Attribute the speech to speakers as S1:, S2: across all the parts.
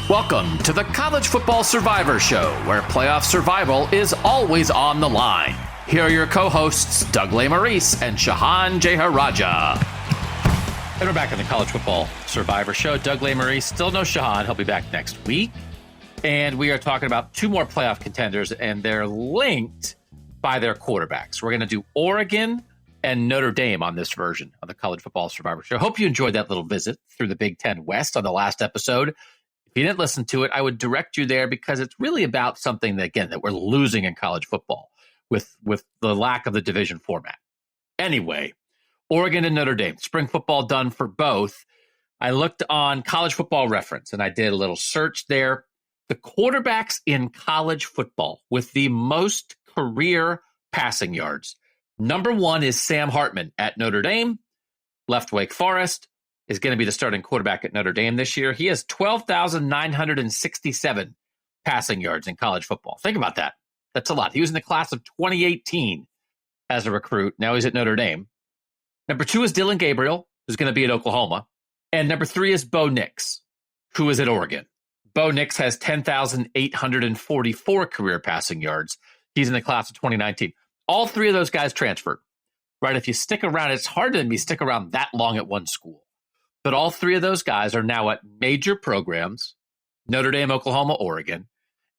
S1: Welcome to the College Football Survivor Show, where playoff survival is always on the line. Here are your co-hosts, Doug Lesmerises and Shahan Jeharaja. And we're back on the College Football Survivor Show. Doug Lesmerises, still no Shahan. He'll be back next week. And we are talking about two more playoff contenders, and they're linked by their quarterbacks. We're going to do Oregon and Notre Dame on this version of the College Football Survivor Show. Hope you enjoyed that little visit through the Big Ten West on the last episode. If you didn't listen to it, I would direct you there because it's really about something that, again, that we're losing in college football with the lack of the division format. Anyway, Oregon and Notre Dame, spring football done for both. I looked on College Football Reference and I did a little search there. The quarterbacks in college football with the most career passing yards. Number one is Sam Hartman at Notre Dame, left Wake Forest. Is going to be the starting quarterback at Notre Dame this year. He has 12,967 passing yards in college football. Think about that. That's a lot. He was in the class of 2018 as a recruit. Now he's at Notre Dame. Number two is Dylan Gabriel, who's going to be at Oklahoma. And number three is Bo Nix, who is at Oregon. Bo Nix has 10,844 career passing yards. He's in the class of 2019. All three of those guys transferred, right? If you stick around, it's hard to stick around that long at one school. But all three of those guys are now at major programs, Notre Dame, Oklahoma, Oregon,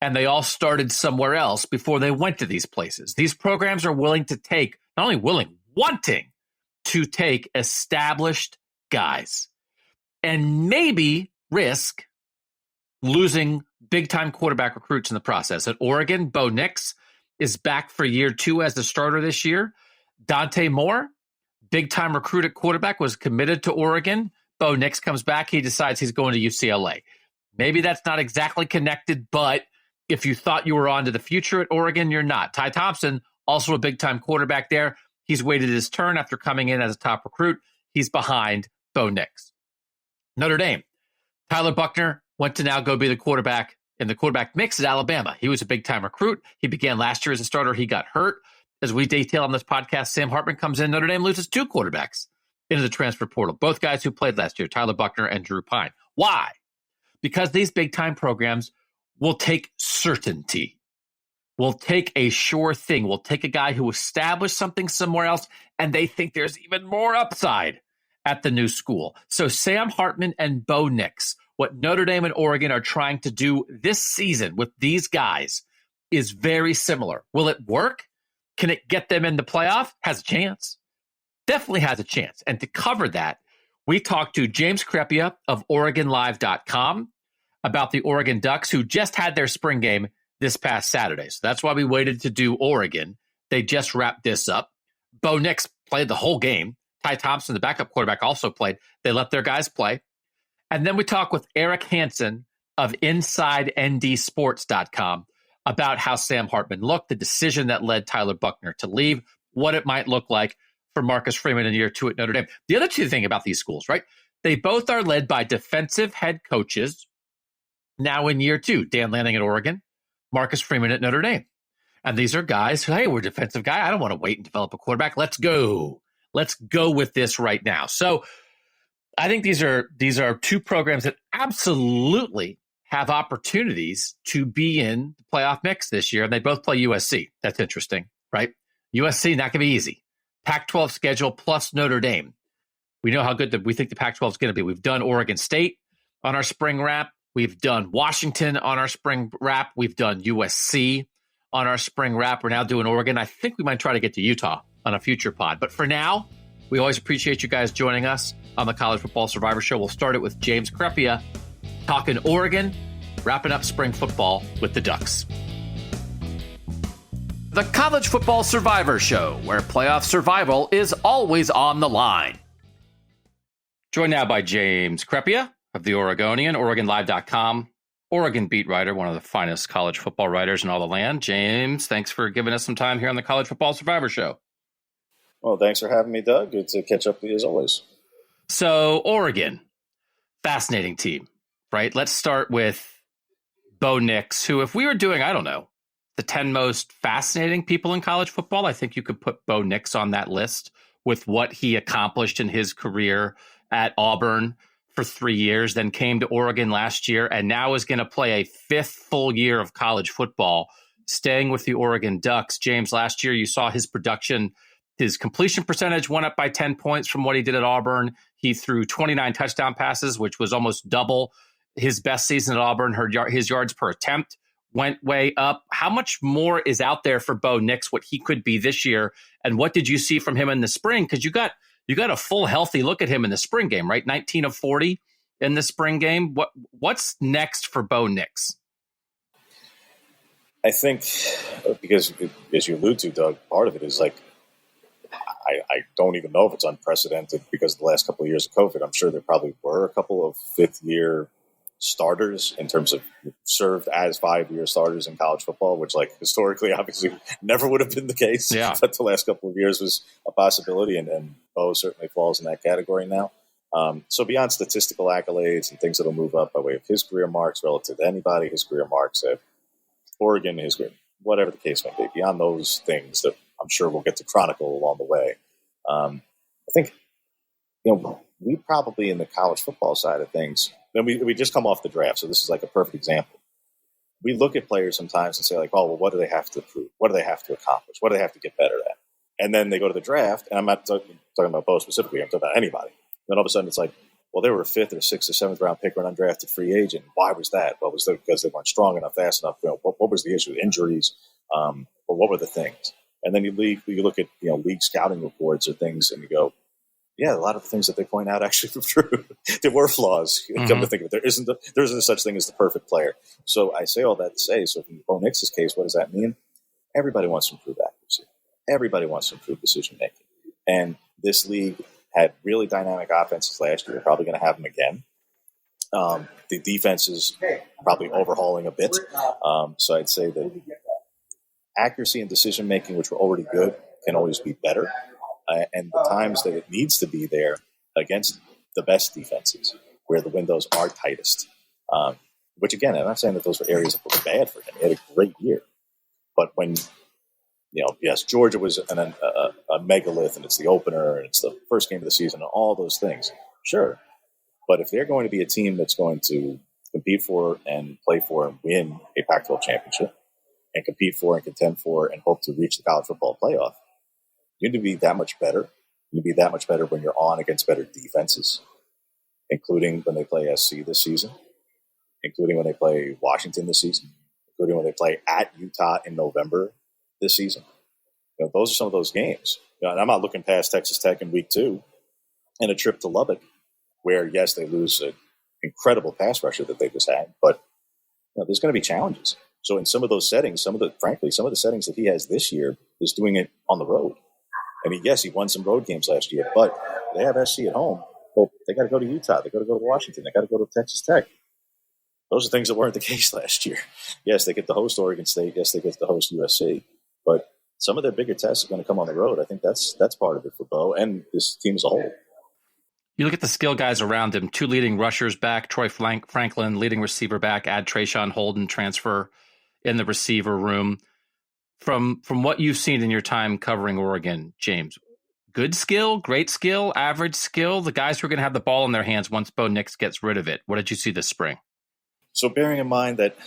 S1: and they all started somewhere else before they went to these places. These programs are willing to take, not only willing, wanting to take established guys and maybe risk losing big-time quarterback recruits in the process. At Oregon, Bo Nix is back for year two as the starter this year. Dante Moore, big-time recruit at quarterback, was committed to Oregon. Bo Nix comes back. He decides he's going to UCLA. Maybe that's not exactly connected, but if you thought you were on to the future at Oregon, you're not. Ty Thompson, also a big-time quarterback there. He's waited his turn after coming in as a top recruit. He's behind Bo Nix. Notre Dame, Tyler Buchner went to now go be the quarterback in the quarterback mix at Alabama. He was a big-time recruit. He began last year as a starter. He got hurt. As we detail on this podcast, Sam Hartman comes in. Notre Dame loses two quarterbacks into the transfer portal. Both guys who played last year, Tyler Buchner and Drew Pine. Why? Because these big-time programs will take certainty. Will take a sure thing. Will take a guy who established something somewhere else, and they think there's even more upside at the new school. So Sam Hartman and Bo Nix, what Notre Dame and Oregon are trying to do this season with these guys is very similar. Will it work? Can it get them in the playoff? Has a chance. Definitely has a chance. And to cover that, we talked to James Crepea of OregonLive.com about the Oregon Ducks, who just had their spring game this past Saturday. So that's why we waited to do Oregon. They just wrapped this up. Bo Nix played the whole game. Ty Thompson, the backup quarterback, also played. They let their guys play. And then we talk with Eric Hansen of InsideNDSports.com about how Sam Hartman looked, the decision that led Tyler Buchner to leave, what it might look like for Marcus Freeman in year two at Notre Dame. The other two thing about these schools, right? They both are led by defensive head coaches now in year two. Dan Lanning at Oregon, Marcus Freeman at Notre Dame. And these are guys who, hey, we're a defensive guy. I don't want to wait and develop a quarterback. Let's go. Let's go with this right now. So I think these are two programs that absolutely have opportunities to be in the playoff mix this year. And they both play USC. That's interesting, right? USC, not going to be easy. Pac-12 schedule plus Notre Dame. We know how good we think the Pac-12 is going to be. We've done Oregon State on our spring wrap. We've done Washington on our spring wrap. We've done USC on our spring wrap. We're now doing Oregon. I think we might try to get to Utah on a future pod. But for now, we always appreciate you guys joining us on the College Football Survivor Show. We'll start it with James Crepea talking Oregon, wrapping up spring football with the Ducks. The College Football Survivor Show, where playoff survival is always on the line. Joined now by James Crepea of the Oregonian, OregonLive.com, Oregon beat writer, one of the finest college football writers in all the land. James, thanks for giving us some time here on the College Football Survivor Show.
S2: Well, thanks for having me, Doug. Good to catch up with you as always.
S1: So, Oregon, fascinating team, right? Let's start with Bo Nix, who, if we were doing, I don't know, the 10 most fascinating people in college football, I think you could put Bo Nix on that list with what he accomplished in his career at Auburn for 3 years, then came to Oregon last year, and now is going to play a 5th full year of college football, staying with the Oregon Ducks. James, last year you saw his production. His completion percentage went up by 10 points from what he did at Auburn. He threw 29 touchdown passes, which was almost double his best season at Auburn. His yards per attempt went way up. How much more is out there for Bo Nix, what he could be this year? And what did you see from him in the spring? Because you got a full, healthy look at him in the spring game, right? 19 of 40 in the spring game. What's next for Bo Nix?
S2: I think, because as you allude to, Doug, part of it is like, I don't even know if it's unprecedented because of the last couple of years of COVID. I'm sure there probably were a couple of fifth-year starters in terms of served as 5-year starters in college football, which, like, historically, obviously never would have been the case.
S1: Yeah.
S2: But the last couple of years was a possibility, and Bo certainly falls in that category now. So beyond statistical accolades and things that'll move up by way of his career marks relative to anybody, his career marks at Oregon, his career, whatever the case may be, beyond those things that I'm sure we'll get to chronicle along the way. I think, we probably in the college football side of things, and we just come off the draft, so this is like a perfect example. We look at players sometimes and say, like, oh, well, what do they have to prove? What do they have to accomplish? What do they have to get better at? And then they go to the draft, and I'm not talking about Bo specifically, I'm talking about anybody. Then all of a sudden it's like, well, they were a 5th or 6th or 7th round pick or an undrafted free agent. Why was that? Well, was that because they weren't strong enough, fast enough? What was the issue? Injuries? Or what were the things? And then you look at league scouting reports or things, and you go, yeah, a lot of the things that they point out actually were true. There were flaws. Mm-hmm. Come to think of it, there isn't such thing as the perfect player. So I say all that to say, so in Bo Nix's case, what does that mean? Everybody wants to improve accuracy. Everybody wants to improve decision making. And this league had really dynamic offenses last year. They're probably going to have them again. The defense is probably overhauling a bit. So I'd say that accuracy and decision making, which were already good, can always be better. And the times that it needs to be there against the best defenses, where the windows are tightest. Which again, I'm not saying that those were areas that were bad for him. He had a great year, but when yes, Georgia was a megalith, and it's the opener, and it's the first game of the season, and all those things. Sure, but if they're going to be a team that's going to compete for and play for and win a Pac-12 championship, and compete for and contend for and hope to reach the college football playoff, you need to be that much better. You need to be that much better when you're on against better defenses, including when they play SC this season, including when they play Washington this season, including when they play at Utah in November this season. Those are some of those games. And I'm not looking past Texas Tech in week 2 and a trip to Lubbock, where, yes, they lose an incredible pass rusher that they just had, but there's going to be challenges. So in some of those settings, some of the settings that he has this year is doing it on the road. I mean, yes, he won some road games last year, but they have SC at home. Well, they got to go to Utah. They got to go to Washington. They got to go to Texas Tech. Those are things that weren't the case last year. Yes, they get to host Oregon State. Yes, they get to host USC. But some of their bigger tests are going to come on the road. I think that's part of it for Bo and this team as a whole.
S1: You look at the skill guys around him, 2 leading rushers back, Troy Franklin, leading receiver back, add Trayshawn Holden, transfer in the receiver room. From what you've seen in your time covering Oregon, James, good skill, great skill, average skill, the guys who are going to have the ball in their hands once Bo Nix gets rid of it. What did you see this spring?
S2: So bearing in mind that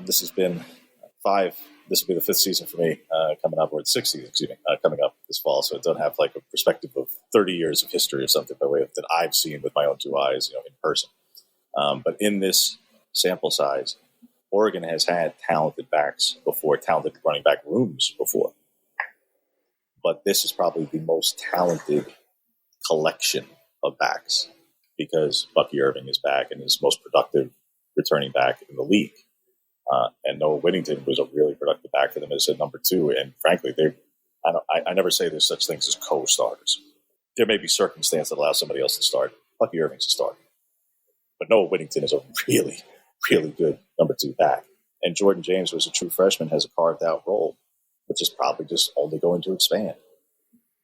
S2: this will be the 5th season for me coming up, or the 6th season, coming up this fall. So I don't have like a perspective of 30 years of history or something by way of that I've seen with my own 2 eyes, in person. But in this sample size, Oregon has had talented backs before, talented running back rooms before. But this is probably the most talented collection of backs because Bucky Irving is back and is most productive returning back in the league. And Noah Whittington was a really productive back for them as a number 2. And frankly, I never say there's such things as co-starters. There may be circumstance that allows somebody else to start. Bucky Irving's a starter. But Noah Whittington is a really, really good number 2 back. And Jordan James, who is a true freshman, has a carved out role, which is probably just only going to expand.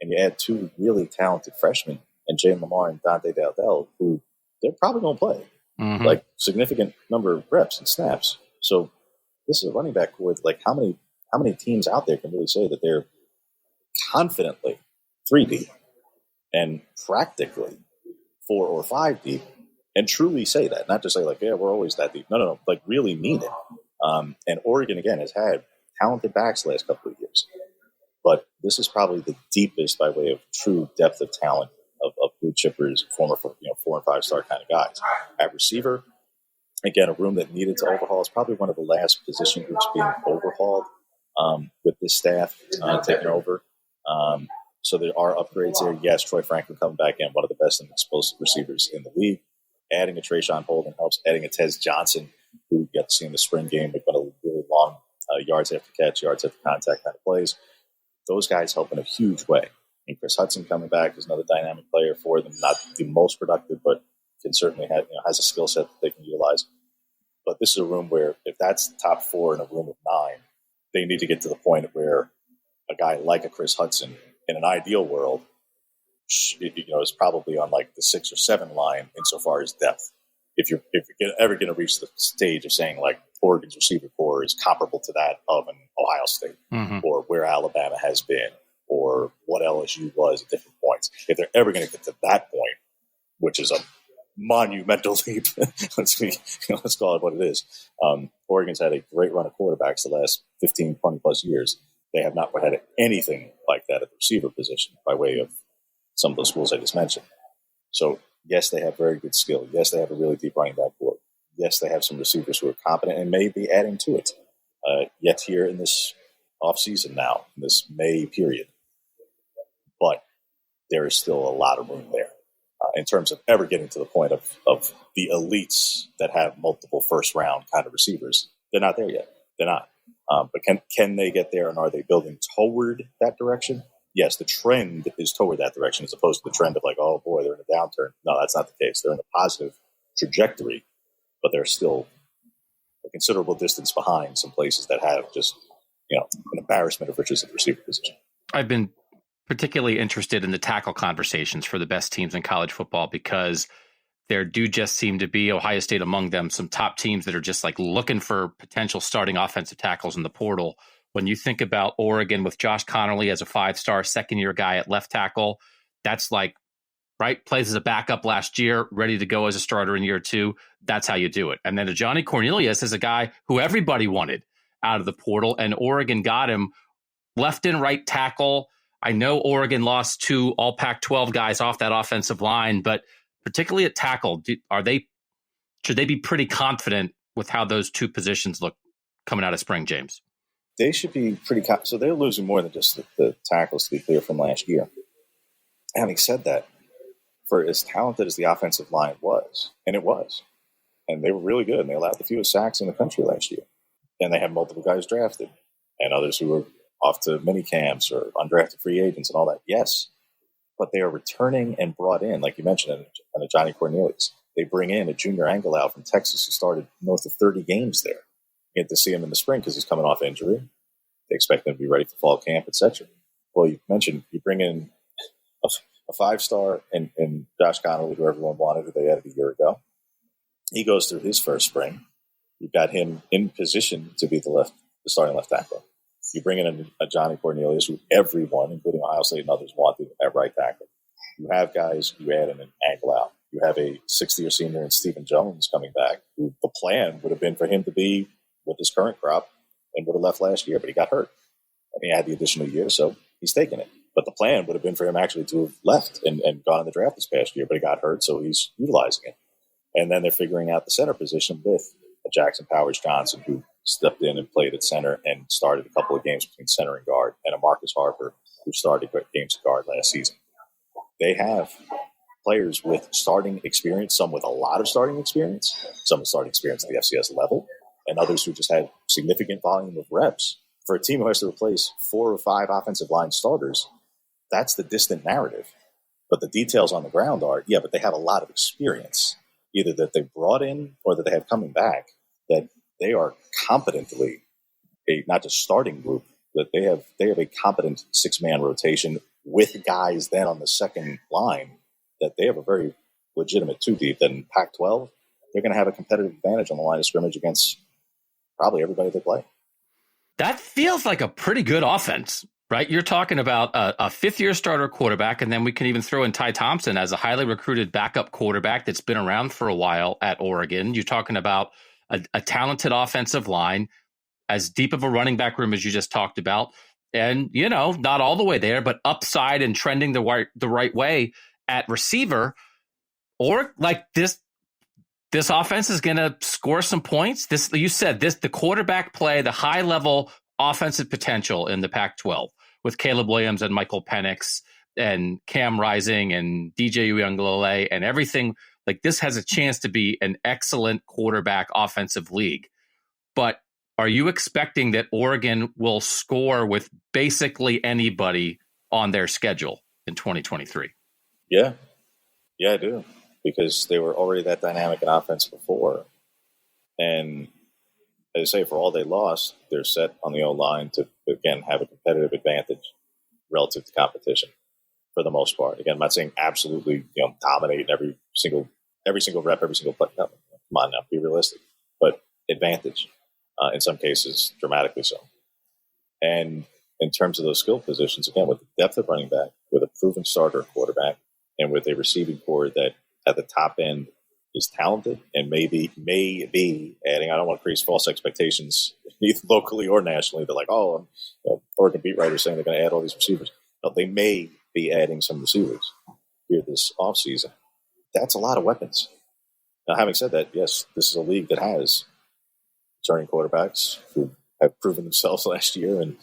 S2: And you add 2 really talented freshmen, and Jane Lamar and Dante Dowdell, who they're probably going to play like significant number of reps and snaps. So this is a running back core. Like how many teams out there can really say that they're confidently 3 deep and practically 4 or 5 deep and truly say that, not just say like, yeah, we're always that deep. No, like really mean it. And Oregon, again, has had talented backs the last couple of years. But this is probably the deepest by way of true depth of talent of blue chippers, former 4 and 5 star kind of guys. At receiver, again, a room that needed to overhaul. It's probably one of the last position groups being overhauled with this staff taking over. So there are upgrades there. Yes, Troy Franklin coming back in, one of the best and explosive receivers in the league. Adding a Trayshawn Holden helps. Adding a Tez Johnson, who we got to see in the spring game, but a really long yards after catch, yards after contact kind of plays. Those guys help in a huge way. And Chris Hudson coming back is another dynamic player for them. Not the most productive, but can certainly have, has a skill set that they can utilize. But this is a room where if that's the top 4 in a room of 9, they need to get to the point where a guy like a Chris Hudson, in an ideal world, is probably on like the 6 or 7 line insofar as depth. If you're ever going to reach the stage of saying like Oregon's receiver core is comparable to that of an Ohio State, or where Alabama has been, or what LSU was at different points. If they're ever going to get to that point, which is a monumental leap, let's call it what it is. Oregon's had a great run of quarterbacks the last 15, 20 plus years. They have not had anything like that at the receiver position by way of some of those schools I just mentioned. So, yes, they have very good skill. Yes, they have a really deep running back board. Yes, they have some receivers who are competent and may be adding to it yet here in this offseason now, in this May period. But there is still a lot of room there in terms of ever getting to the point of the elites that have multiple first-round kind of receivers. They're not there yet. They're not. But can they get there, and are they building toward that direction? Yes, the trend is toward that direction as opposed to the trend of like, oh, boy, they're in a downturn. No, that's not the case. They're in a positive trajectory, but they're still a considerable distance behind some places that have just, an embarrassment of riches at the receiver position.
S1: I've been particularly interested in the tackle conversations for the best teams in college football because there do just seem to be, Ohio State among them, some top teams that are just like looking for potential starting offensive tackles in the portal. When you think about Oregon with Josh Connerly as a 5-star second-year guy at left tackle, that's like, right, plays as a backup last year, ready to go as a starter in year 2. That's how you do it. And then Johnny Cornelius is a guy who everybody wanted out of the portal, and Oregon got him left and right tackle. I know Oregon lost 2 all Pac-12 guys off that offensive line, but particularly at tackle, should they be pretty confident with how those 2 positions look coming out of spring, James?
S2: They should be pretty so they're losing more than just the tackles, to be clear, from last year. Having said that, for as talented as the offensive line was, and it was, and they were really good, and they allowed the fewest sacks in the country last year, and they had multiple guys drafted, and others who were off to mini camps or undrafted free agents and all that, yes. But they are returning and brought in, like you mentioned, and a Johnny Cornelius. They bring in a junior Angelau from Texas who started north of 30 games there. You get to see him in the spring because he's coming off injury. They expect him to be ready for fall camp, etc. Well, you mentioned you bring in a 5-star and Josh Connerly, who everyone wanted, who they added a year ago. He goes through his first spring. You've got him in position to be the starting left tackle. You bring in a Johnny Cornelius, who everyone, including Ohio State and others, wanted at right tackle. You have guys, you add in an Angelau. You have a 6th-year senior in Stephen Jones coming back, who the plan would have been for him to be with his current crop and would have left last year, but he got hurt. And he had the additional year, so he's taking it. But the plan would have been for him actually to have left and gone in the draft this past year, but he got hurt, so he's utilizing it. And then they're figuring out the center position with a Jackson Powers Johnson, who stepped in and played at center and started a couple of games between center and guard, and a Marcus Harper, who started games at guard last season. They have players with starting experience, some with a lot of starting experience, some with starting experience at the FCS level, and others who just had significant volume of reps. For a team who has to replace 4 or 5 offensive line starters, that's the distant narrative. But the details on the ground are, but they have a lot of experience, either that they brought in or that they have coming back, that they are competently not just starting group, that they have a competent 6-man rotation with guys then on the second line, that they have a very legitimate 2 deep. Then Pac-12, they're going to have a competitive advantage on the line of scrimmage against probably everybody they play.
S1: That feels like a pretty good offense right? You're talking about a fifth-year starter quarterback, and then we can even throw in Ty Thompson as a highly recruited backup quarterback that's been around for a while at Oregon. You're talking about a talented offensive line, as deep of a running back room as you just talked about, and not all the way there, but upside and trending the right way at receiver. Or like this offense is going to score some points. The quarterback play, the high level offensive potential in the Pac-12 with Caleb Williams and Michael Penix and Cam Rising and DJ Uiagalelei and everything. Like, this has a chance to be an excellent quarterback offensive league. But are you expecting that Oregon will score with basically anybody on their schedule in 2023?
S2: Yeah, I do, because they were already that dynamic in offense before. And as I say, for all they lost, they're set on the O-line to, again, have a competitive advantage relative to competition for the most part. Again, I'm not saying absolutely, dominate every single rep, every single play. No, come on now, be realistic. But advantage, in some cases, dramatically so. And in terms of those skill positions, again, with the depth of running back, with a proven starter quarterback, and with a receiving core that at the top end is talented and may be adding, I don't want to create false expectations either locally or nationally. They're like, Oregon beat writers saying they're going to add all these receivers. No, they may be adding some receivers here this offseason. That's a lot of weapons. Now, having said that, yes, this is a league that has returning quarterbacks who have proven themselves last year, and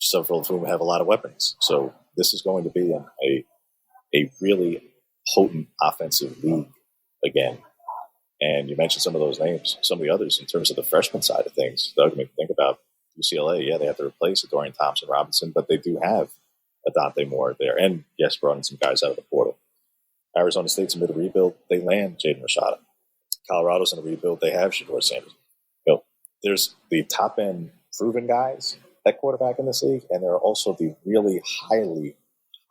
S2: several of whom have a lot of weapons. So this is going to be a really potent offensive league again. And you mentioned some of those names, some of the others in terms of the freshman side of things. Doug, make me think about UCLA. Yeah, they have to replace Dorian Thompson-Robinson, but they do have a Dante Moore there. And yes, brought in some guys out of the portal. Arizona State's in the rebuild. They land Jaden Rashada. Colorado's in a rebuild. They have Shedeur Sanders. There's the top-end proven guys at quarterback in this league, and there are also the really highly,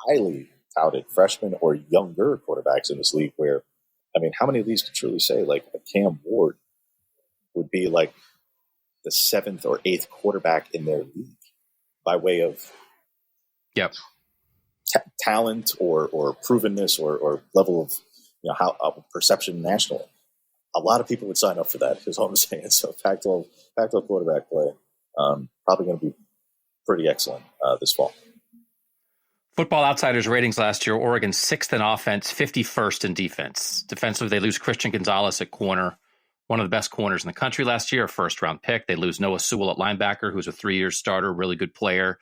S2: highly touted freshmen or younger quarterbacks in this league where, how many of these could truly say, like, a Cam Ward would be like the 7th or 8th quarterback in their league by way of talent or provenness or level of how perception nationally. A lot of people would sign up for that, is all I'm saying. So Pac-12 quarterback play probably going to be pretty excellent this fall.
S1: Football Outsiders ratings last year, Oregon 6th in offense, 51st in defense. Defensively, they lose Christian Gonzalez at corner, one of the best corners in the country last year, a first-round pick. They lose Noah Sewell at linebacker, who's a 3-year starter, really good player.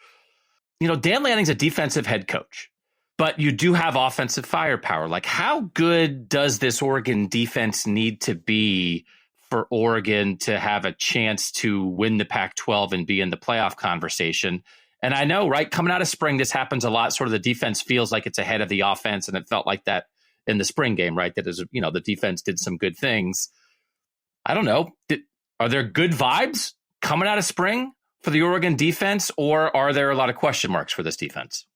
S1: Dan Lanning's a defensive head coach, but you do have offensive firepower. Like, how good does this Oregon defense need to be for Oregon to have a chance to win the Pac-12 and be in the playoff conversation? And I know, right, coming out of spring, this happens a lot. Sort of the defense feels like it's ahead of the offense, and it felt like that in the spring game, right? That is, the defense did some good things. I don't know. Are there good vibes coming out of spring for the Oregon defense, or are there a lot of question marks for this defense?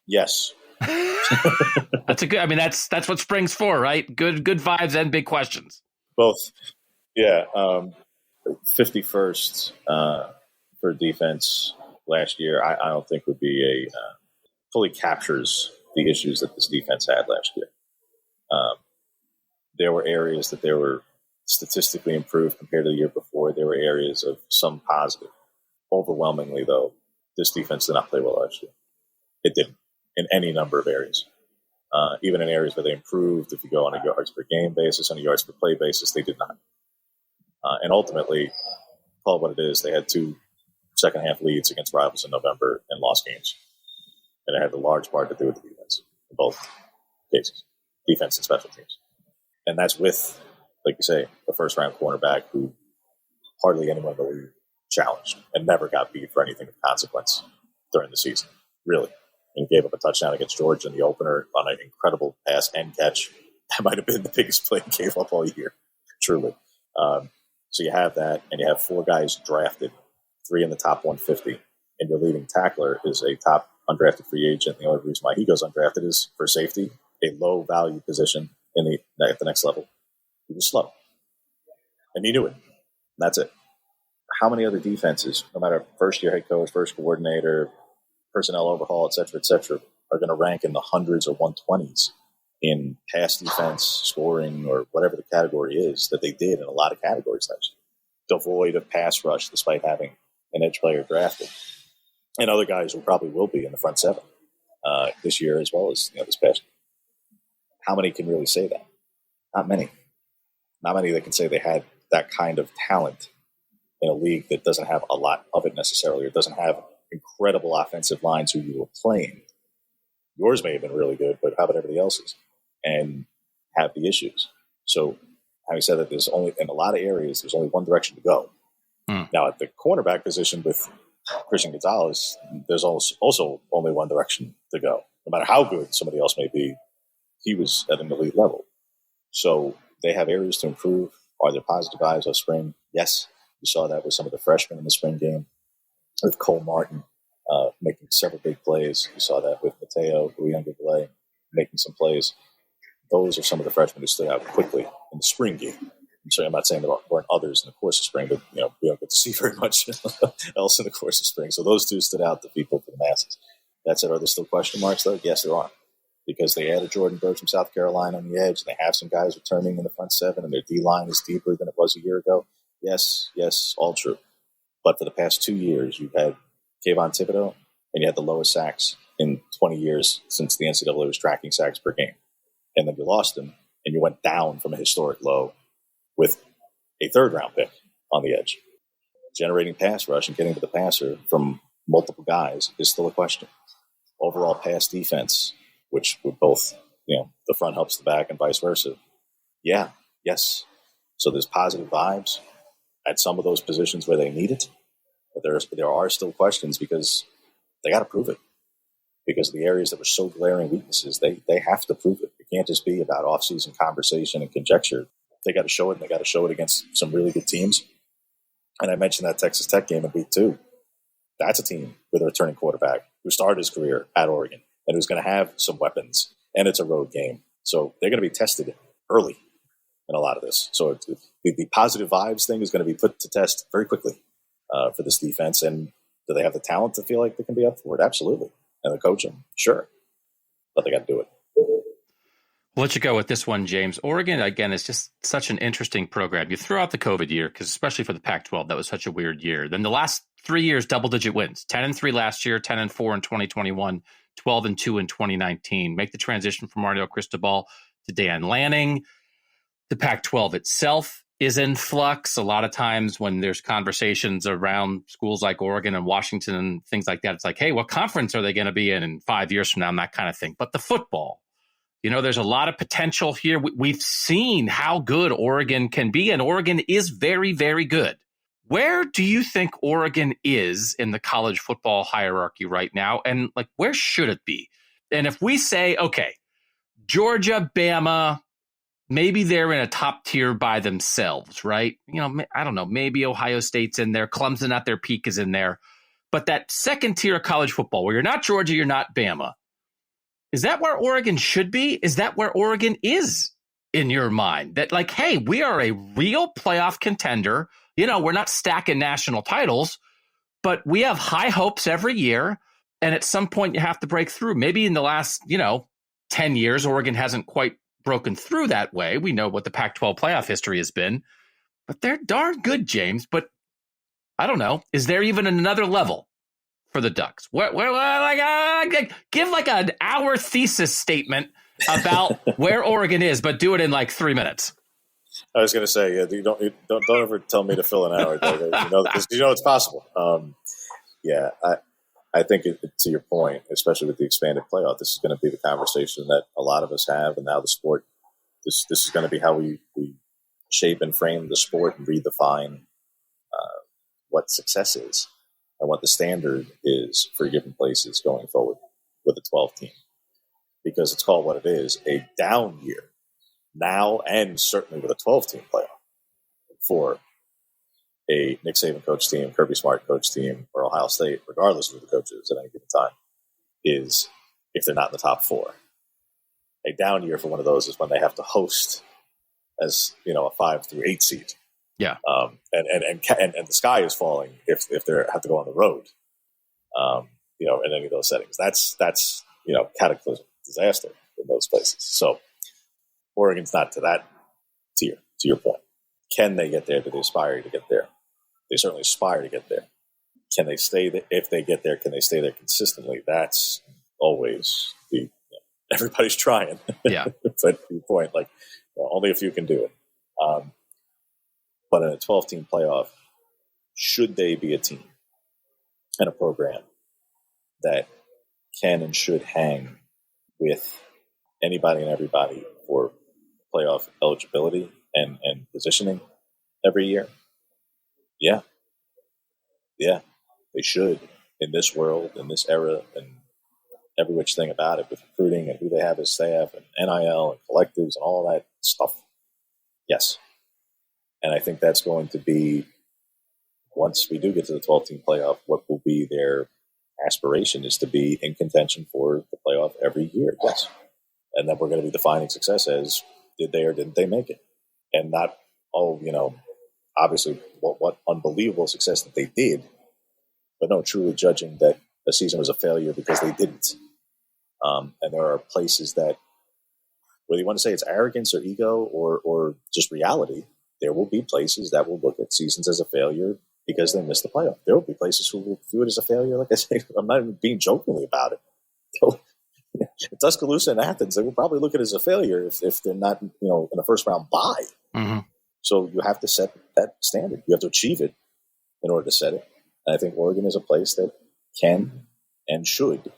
S2: Yes.
S1: That's a good. That's what spring's for, right? Good vibes and big questions.
S2: Both. Yeah. 51st for defense last year, I don't think would be fully captures the issues that this defense had last year. There were areas that they were statistically improved compared to the year before. There were areas of some positive. Overwhelmingly, though, this defense did not play well last year. It didn't in any number of areas. Even in areas where they improved, if you go on a yards per game basis, on a yards per play basis, they did not. And ultimately, call it what it is, they had 2 second-half leads against rivals in November and lost games. And it had a large part to do with the defense in both cases, defense and special teams. And that's with, like you say, a first-round cornerback who hardly anyone in the league challenged and never got beat for anything of consequence during the season, really. And gave up a touchdown against Georgia in the opener on an incredible pass and catch. That might have been the biggest play he gave up all year, truly. So you have that, and you have 4 guys drafted, 3 in the top 150, and your leading tackler is a top undrafted free agent. The only reason why he goes undrafted is for safety, a low-value position at the next level. He was slow, and he knew it. That's it. How many other defenses, no matter first-year head coach, first coordinator, personnel overhaul, et cetera, are going to rank in the hundreds or 120s in pass defense, scoring, or whatever the category is that they did in a lot of categories last year. Devoid of pass rush, despite having an edge player drafted. And other guys who probably will be in the front seven this year as well as this past year. How many can really say that? Not many. Not many that can say they had that kind of talent in a league that doesn't have a lot of it necessarily, or doesn't have incredible offensive lines who you were playing. Yours may have been really good, but how about everybody else's? And have the issues. So having said that, there's only, in a lot of areas, there's only one direction to go. Now, at the cornerback position with Christian Gonzalez, there's also only one direction to go. No matter how good somebody else may be, he was at an elite level. So they have areas to improve. Are there positive vibes of spring? Yes. You saw that with some of the freshmen in the spring game, with Cole Martin making several big plays. You saw that with Mateo Uyunglele making some plays. Those are some of the freshmen who stood out quickly in the spring game. I'm not saying there weren't others in the course of spring, but we don't get to see very much else in the course of spring. So those two stood out to people, for the masses. That said, are there still question marks, though? Yes, there are. Because they added Jordan Burch from South Carolina on the edge, and they have some guys returning in the front seven, and their D-line is deeper than it was a year ago. Yes, all true. But for the past 2 years, you've had Kayvon Thibodeau, and you had the lowest sacks in 20 years since the NCAA was tracking sacks per game. And then you lost him, and you went down from a historic low with a third-round pick on the edge. Generating pass rush and getting to the passer from multiple guys is still a question. Overall pass defense, which would both, the front helps the back and vice versa. Yes. So there's positive vibes at some of those positions where they need it. But there are still questions because they got to prove it. Because the areas that were so glaring weaknesses, they have to prove it. It can't just be about offseason conversation and conjecture. They got to show it, and they got to show it against some really good teams. And I mentioned that Texas Tech game in week 2. That's a team with a returning quarterback who started his career at Oregon and who's going to have some weapons, and it's a road game. So they're going to be tested early in a lot of this. So the positive vibes thing is going to be put to test very quickly for this defense. And do they have the talent to feel like they can be up for it? Absolutely. And the coaching, sure. But they got to do it.
S1: We'll let you go with this one, James. Oregon, again, is just such an interesting program. You threw out the COVID year, because especially for the Pac-12, that was such a weird year. Then the last 3 years, double-digit wins. 10-3 last year, 10-4 in 2021, 12-2 in 2019. Make the transition from Mario Cristobal to Dan Lanning. The Pac-12 itself is in flux. A lot of times when there's conversations around schools like Oregon and Washington and things like that, it's like, hey, what conference are they going to be in 5 years from now, and that kind of thing. But the football, there's a lot of potential here. We've seen how good Oregon can be, and Oregon is very, very good. Where do you think Oregon is in the college football hierarchy right now? And where should it be? And if we say, okay, Georgia, Bama, maybe they're in a top tier by themselves, right? I don't know, maybe Ohio State's in there, Clemson at their peak is in there. But that second tier of college football, where you're not Georgia, you're not Bama, is that where Oregon should be? Is that where Oregon is in your mind? That hey, we are a real playoff contender. We're not stacking national titles, but we have high hopes every year. And at some point you have to break through. Maybe in the last, 10 years, Oregon hasn't quite broken through that way. We know what the Pac-12 playoff history has been, but they're darn good, James. But I don't know. Is there even another level for the Ducks? Give an hour thesis statement about where Oregon is, but do it in 3 minutes.
S2: I was going to say, don't ever tell me to fill an hour, because it's possible. I think to your point, especially with the expanded playoff, this is going to be the conversation that a lot of us have, and now the sport. This is going to be how we shape and frame the sport and redefine what success is and what the standard is for given places going forward with a 12 team, because it's called what it is, a down year now, and certainly with a 12-team playoff for a Nick Saban coach team, Kirby Smart coach team, or Ohio State, regardless of who the coach is at any given time, is if they're not in the top 4. A down year for one of those is when they have to host as a 5 through 8 seed.
S1: Yeah,
S2: and the sky is falling if they have to go on the road. in any of those settings. That's cataclysm, disaster in those places. So Oregon's not to that tier, to your point. Can they get there? Do they aspire to get there? They certainly aspire to get there. Can they stay there? If they get there, can they stay there consistently? That's always everybody's trying.
S1: Yeah.
S2: But to your point, only a few can do it. But in a 12-team playoff, should they be a team and a program that can and should hang with anybody and everybody for playoff eligibility and positioning every year? Yeah, they should in this world, in this era, and every which thing about it with recruiting and who they have as staff and NIL and collectives and all that stuff. Yes. And I think that's going to be, once we do get to the 12-team playoff, what will be their aspiration is to be in contention for the playoff every year. Yes. And then we're going to be defining success as did they or didn't they make it? And not, obviously what unbelievable success that they did, but no, truly judging that the season was a failure because they didn't. And there are places that, whether you want to say it's arrogance or ego or just reality, there will be places that will look at seasons as a failure because they missed the playoff. There will be places who will view it as a failure. Like I say, I'm not even being jokingly about it. Tuscaloosa and Athens, they will probably look at it as a failure if they're not, in a first round bye.
S1: Mm-hmm.
S2: So you have to set that standard. You have to achieve it in order to set it. And I think Oregon is a place that can and should,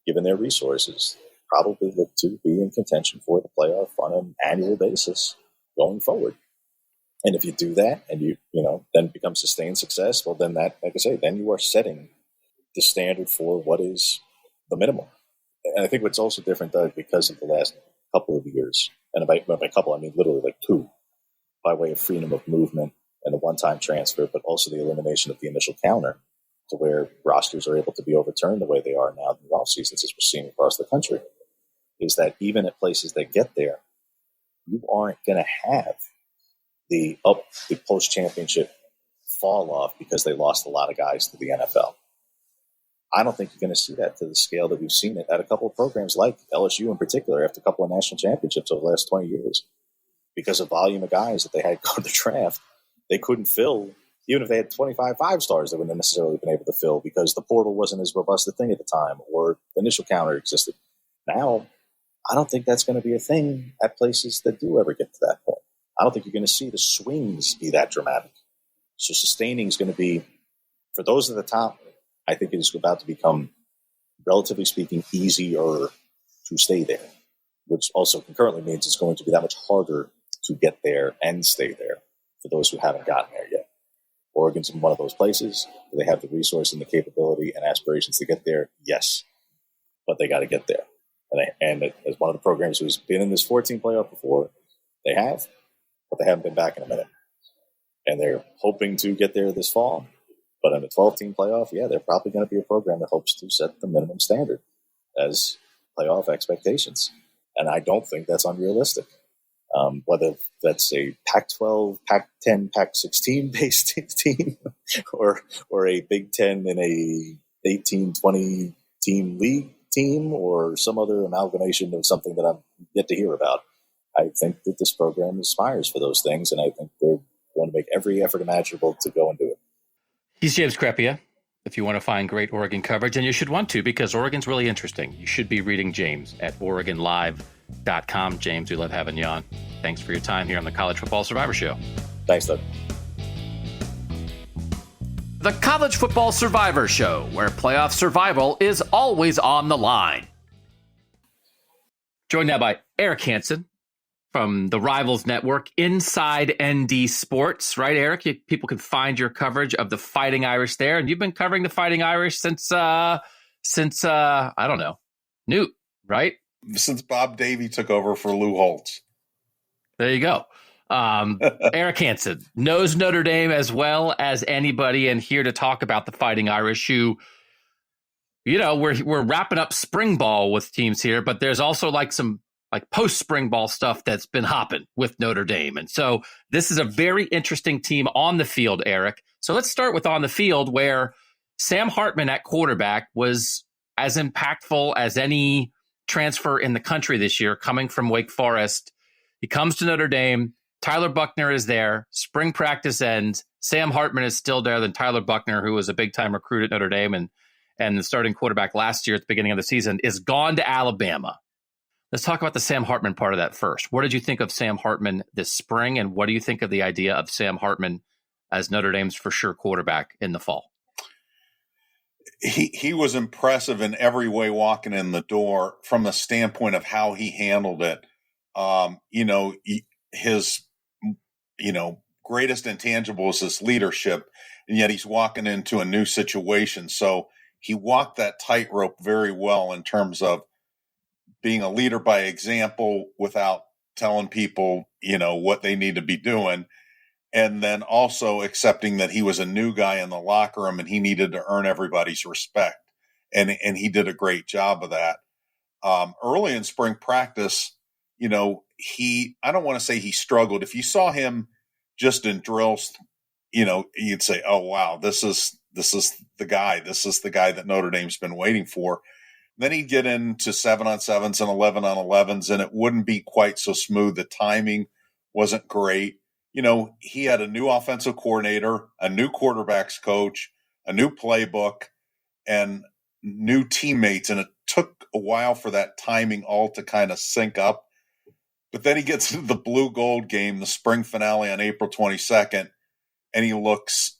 S2: given their resources, probably look to be in contention for the playoff on an annual basis going forward. And if you do that and you then become sustained success, well, then that, like I say, then you are setting the standard for what is the minimum. And I think what's also different, Doug, because of the last couple of years, and by couple, I mean literally like 2, by way of freedom of movement and the one-time transfer, but also the elimination of the initial counter to where rosters are able to be overturned the way they are now in the off seasons, as we're seeing across the country, is that even at places that get there, you aren't going to have the post-championship fall off because they lost a lot of guys to the NFL. I don't think you're going to see that to the scale that we've seen it at a couple of programs like LSU in particular after a couple of national championships over the last 20 years. Because of volume of guys that they had go to the draft, they couldn't fill. Even if they had 25 5-stars, they wouldn't have necessarily been able to fill because the portal wasn't as robust a thing at the time or the initial counter existed. Now, I don't think that's going to be a thing at places that do ever get to that point. I don't think you're going to see the swings be that dramatic. So sustaining is going to be, for those at the top, I think it is about to become, relatively speaking, easier to stay there, which also concurrently means it's going to be that much harder to get there and stay there for those who haven't gotten there yet. Oregon's in one of those places. Do they have the resource and the capability and aspirations to get there? Yes, but they got to get there. And as one of the programs who's been in this 14 playoff before, they have, but they haven't been back in a minute. And they're hoping to get there this fall. But in a 12-team playoff, yeah, they're probably going to be a program that hopes to set the minimum standard as playoff expectations. And I don't think that's unrealistic. Whether that's a Pac-12, Pac-10, Pac-16 based team or a Big Ten in a 18, 20 team league team or some other amalgamation of something that I'm yet to hear about. I think that this program aspires for those things, and I think they're going to make every effort imaginable to go and do it.
S1: He's James Crepea. If you want to find great Oregon coverage, and you should want to because Oregon's really interesting, you should be reading James at OregonLive.com. James, we love having you on. Thanks for your time here on the College Football Survivor Show.
S2: Thanks, Doug.
S1: The College Football Survivor Show, where playoff survival is always on the line. Joined now by Eric Hansen from the Rivals Network, Inside ND Sports. Right, Eric? People can find your coverage of the Fighting Irish there. And you've been covering the Fighting Irish since I don't know, Newt, right?
S3: Since Bob Davie took over for Lou Holtz.
S1: There you go. Eric Hansen knows Notre Dame as well as anybody, and here to talk about the Fighting Irish, who, we're wrapping up spring ball with teams here, but there's also some post spring ball stuff that's been hopping with Notre Dame. And so this is a very interesting team on the field, Eric. So let's start with on the field, where Sam Hartman at quarterback was as impactful as any transfer in the country this year, coming from Wake Forest. He comes to Notre Dame. Tyler Buchner is there. Spring practice ends. Sam Hartman is still there. Then Tyler Buchner, who was a big-time recruit at Notre Dame and the starting quarterback last year at the beginning of the season, is gone to Alabama. Let's talk about the Sam Hartman part of that first. What did you think of Sam Hartman this spring, and what do you think of the idea of Sam Hartman as Notre Dame's for sure quarterback in the fall?
S3: He was impressive in every way walking in the door from the standpoint of how he handled it. His greatest intangible is his leadership, and yet he's walking into a new situation. So he walked that tightrope very well in terms of being a leader by example without telling people, what they need to be doing. And then also accepting that he was a new guy in the locker room and he needed to earn everybody's respect. And he did a great job of that. Early in spring practice, I don't want to say he struggled. If you saw him just in drills, you'd say, oh, wow, this is the guy. This is the guy that Notre Dame's been waiting for. Then he'd get into 7-on-7s and 11-on-11s, and it wouldn't be quite so smooth. The timing wasn't great. He had a new offensive coordinator, a new quarterbacks coach, a new playbook, and new teammates. And it took a while for that timing all to kind of sync up. But then he gets into the blue gold game, the spring finale on April 22nd, and he looks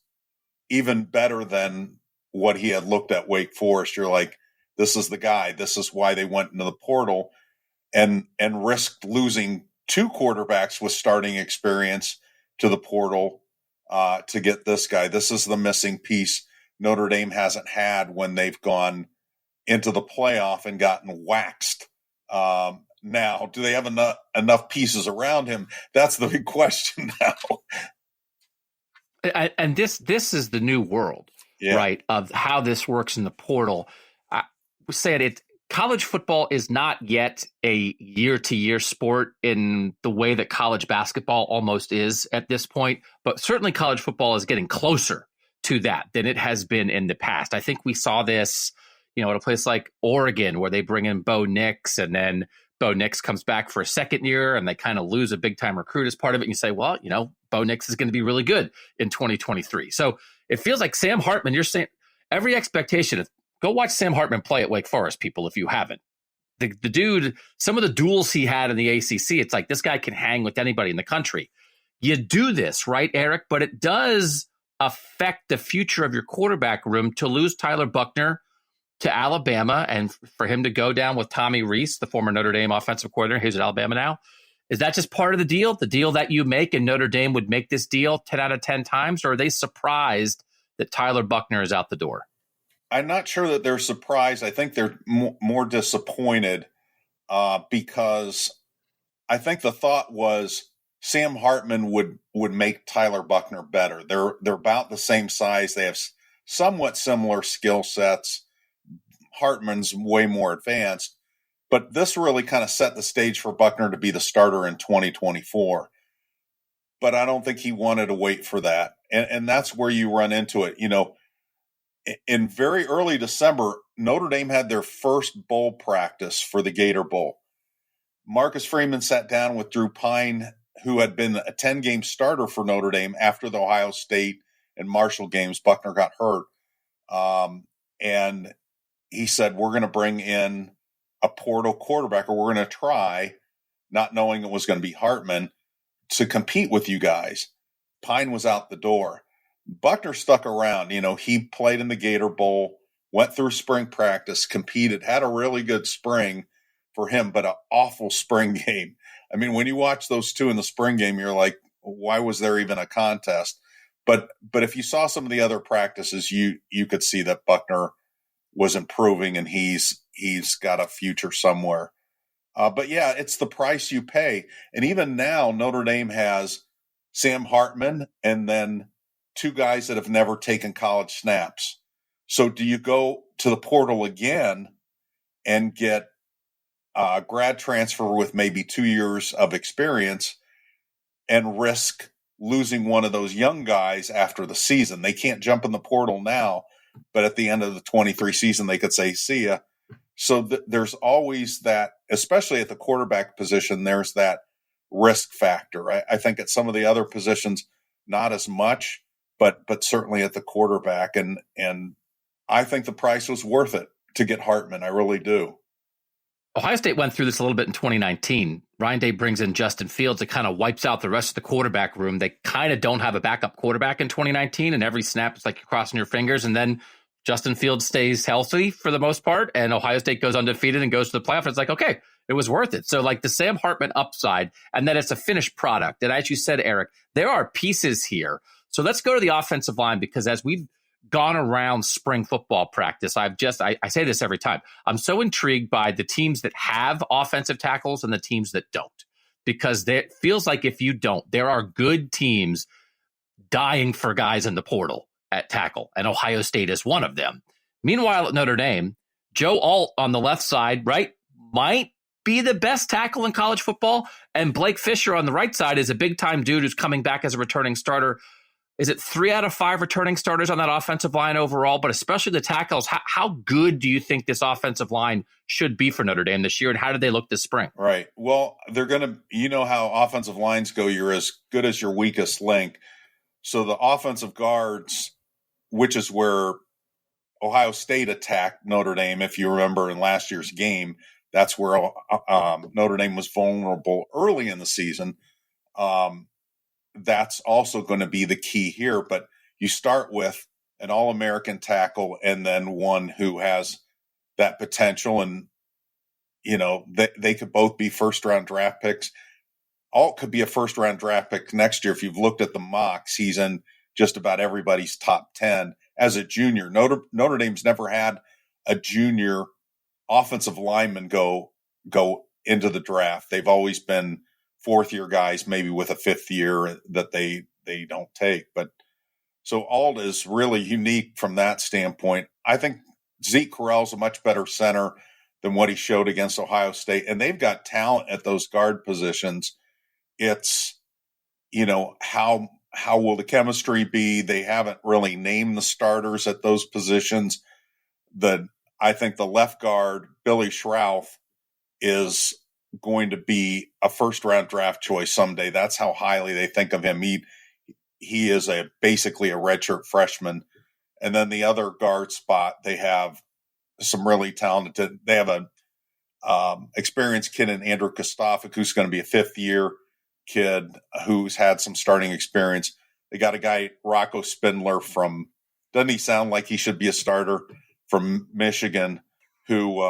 S3: even better than what he had looked at Wake Forest. You're like, this is the guy. This is why they went into the portal and risked losing two quarterbacks with starting experience to the portal to get this guy. This is the missing piece Notre Dame hasn't had when they've gone into the playoff and gotten waxed. Now, do they have enough pieces around him? That's the big question now.
S1: And this is the new world, right, of how this works in the portal. We said it. College football is not yet a year-to-year sport in the way that college basketball almost is at this point, but certainly college football is getting closer to that than it has been in the past. I think we saw this, at a place like Oregon where they bring in Bo Nix, and then Bo Nix comes back for a second year and they kind of lose a big-time recruit as part of it. And you say, well, Bo Nix is going to be really good in 2023. So it feels like Sam Hartman, you're saying every expectation is, go watch Sam Hartman play at Wake Forest, people, if you haven't. The dude, some of the duels he had in the ACC, it's like this guy can hang with anybody in the country. You do this, right, Eric? But it does affect the future of your quarterback room to lose Tyler Buchner to Alabama and for him to go down with Tommy Rees, the former Notre Dame offensive coordinator who's at Alabama now. Is that just part of the deal that you make, and Notre Dame would make this deal 10 out of 10 times, or are they surprised that Tyler Buchner is out the door?
S3: I'm not sure that they're surprised. I think they're more disappointed because I think the thought was Sam Hartman would make Tyler Buchner better. They're about the same size. They have somewhat similar skill sets. Hartman's way more advanced, but this really kind of set the stage for Buchner to be the starter in 2024. But I don't think he wanted to wait for that. And that's where you run into it. In very early December, Notre Dame had their first bowl practice for the Gator Bowl. Marcus Freeman sat down with Drew Pine, who had been a 10-game starter for Notre Dame after the Ohio State and Marshall games. Buchner got hurt. And he said, we're going to bring in a portal quarterback, or we're going to try, not knowing it was going to be Hartman, to compete with you guys. Pine was out the door. Buchner stuck around. He played in the Gator Bowl, went through spring practice, competed, had a really good spring for him, but an awful spring game. I mean, when you watch those two in the spring game, you're like, why was there even a contest? But if you saw some of the other practices, you could see that Buchner was improving and he's got a future somewhere. But yeah, it's the price you pay. And even now, Notre Dame has Sam Hartman and then two guys that have never taken college snaps. So do you go to the portal again and get a grad transfer with maybe 2 years of experience and risk losing one of those young guys after the season? They can't jump in the portal now, but at the end of the 23 season, they could say, see ya, So there's always that, especially at the quarterback position, there's that risk factor. I think at some of the other positions, not as much, but certainly at the quarterback. And I think the price was worth it to get Hartman. I really do.
S1: Ohio State went through this a little bit in 2019. Ryan Day brings in Justin Fields. It kind of wipes out the rest of the quarterback room. They kind of don't have a backup quarterback in 2019, and every snap it's like you're crossing your fingers. And then Justin Fields stays healthy for the most part, and Ohio State goes undefeated and goes to the playoff. It's like, okay, it was worth it. So like the Sam Hartman upside, and then it's a finished product. And as you said, Eric, there are pieces here. So let's go to the offensive line, because as we've gone around spring football practice, I say this every time, I'm so intrigued by the teams that have offensive tackles and the teams that don't, because it feels like if you don't, there are good teams dying for guys in the portal at tackle, and Ohio State is one of them. Meanwhile, at Notre Dame, Joe Alt on the left side, right, might be the best tackle in college football, and Blake Fisher on the right side is a big-time dude who's coming back as a returning starter. Is it 3 out of 5 returning starters on that offensive line overall, but especially the tackles? How good do you think this offensive line should be for Notre Dame this year, and how did they look this spring?
S3: Right. Well, they're going to, you know how offensive lines go, you're as good as your weakest link. So the offensive guards, which is where Ohio State attacked Notre Dame, if you remember in last year's game, that's where Notre Dame was vulnerable early in the season. That's also going to be the key here. But you start with an All-American tackle and then one who has that potential. And, you know, they could both be first-round draft picks. Alt could be a first-round draft pick next year. If you've looked at the mocks, he's in just about everybody's top 10 as a junior. Notre Dame's never had a junior offensive lineman go into the draft. They've always been fourth-year guys, maybe with a fifth year that they don't take. But so Alt is really unique from that standpoint. I think Zeke Correll's a much better center than what he showed against Ohio State, and they've got talent at those guard positions. It's, you know, how will the chemistry be? They haven't really named the starters at those positions. I think the left guard, Billy Schrauth, is going to be a first-round draft choice someday. That's how highly they think of him. He is basically a redshirt freshman. And then the other guard spot, they have some really talented. They have an experienced kid in Andrew Kostovic, who's going to be a fifth-year kid who's had some starting experience. They got a guy, Rocco Spindler, doesn't he sound like he should be a starter, from Michigan, who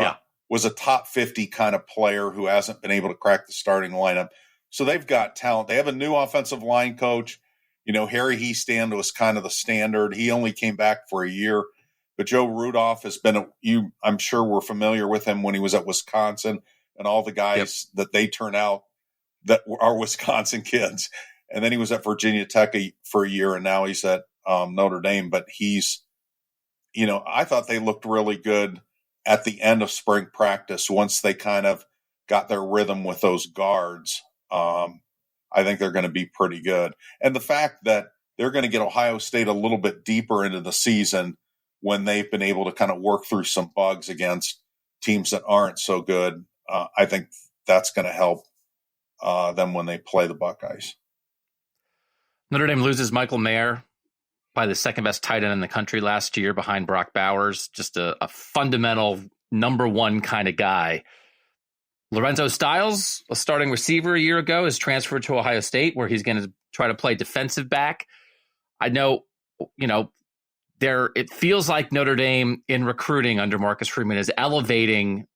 S3: was a top 50 kind of player who hasn't been able to crack the starting lineup. So they've got talent. They have a new offensive line coach. You know, Harry Hiestand was kind of the standard. He only came back for a year. But Joe Rudolph has been, I'm sure we're familiar with him when he was at Wisconsin, and all the guys that they turn out that are Wisconsin kids. And then he was at Virginia Tech for a year, and now he's at Notre Dame. But he's, you know, I thought they looked really good at the end of spring practice once they kind of got their rhythm with those guards. I think they're going to be pretty good. And the fact that they're going to get Ohio State a little bit deeper into the season when they've been able to kind of work through some bugs against teams that aren't so good, I think that's going to help them when they play the Buckeyes.
S1: Notre Dame loses Michael Mayer, by the second best tight end in the country last year behind Brock Bowers, just a fundamental number one kind of guy. Lorenzo Styles, a starting receiver a year ago, is transferred to Ohio State, where he's going to try to play defensive back. I know, you know, it feels like Notre Dame in recruiting under Marcus Freeman is elevating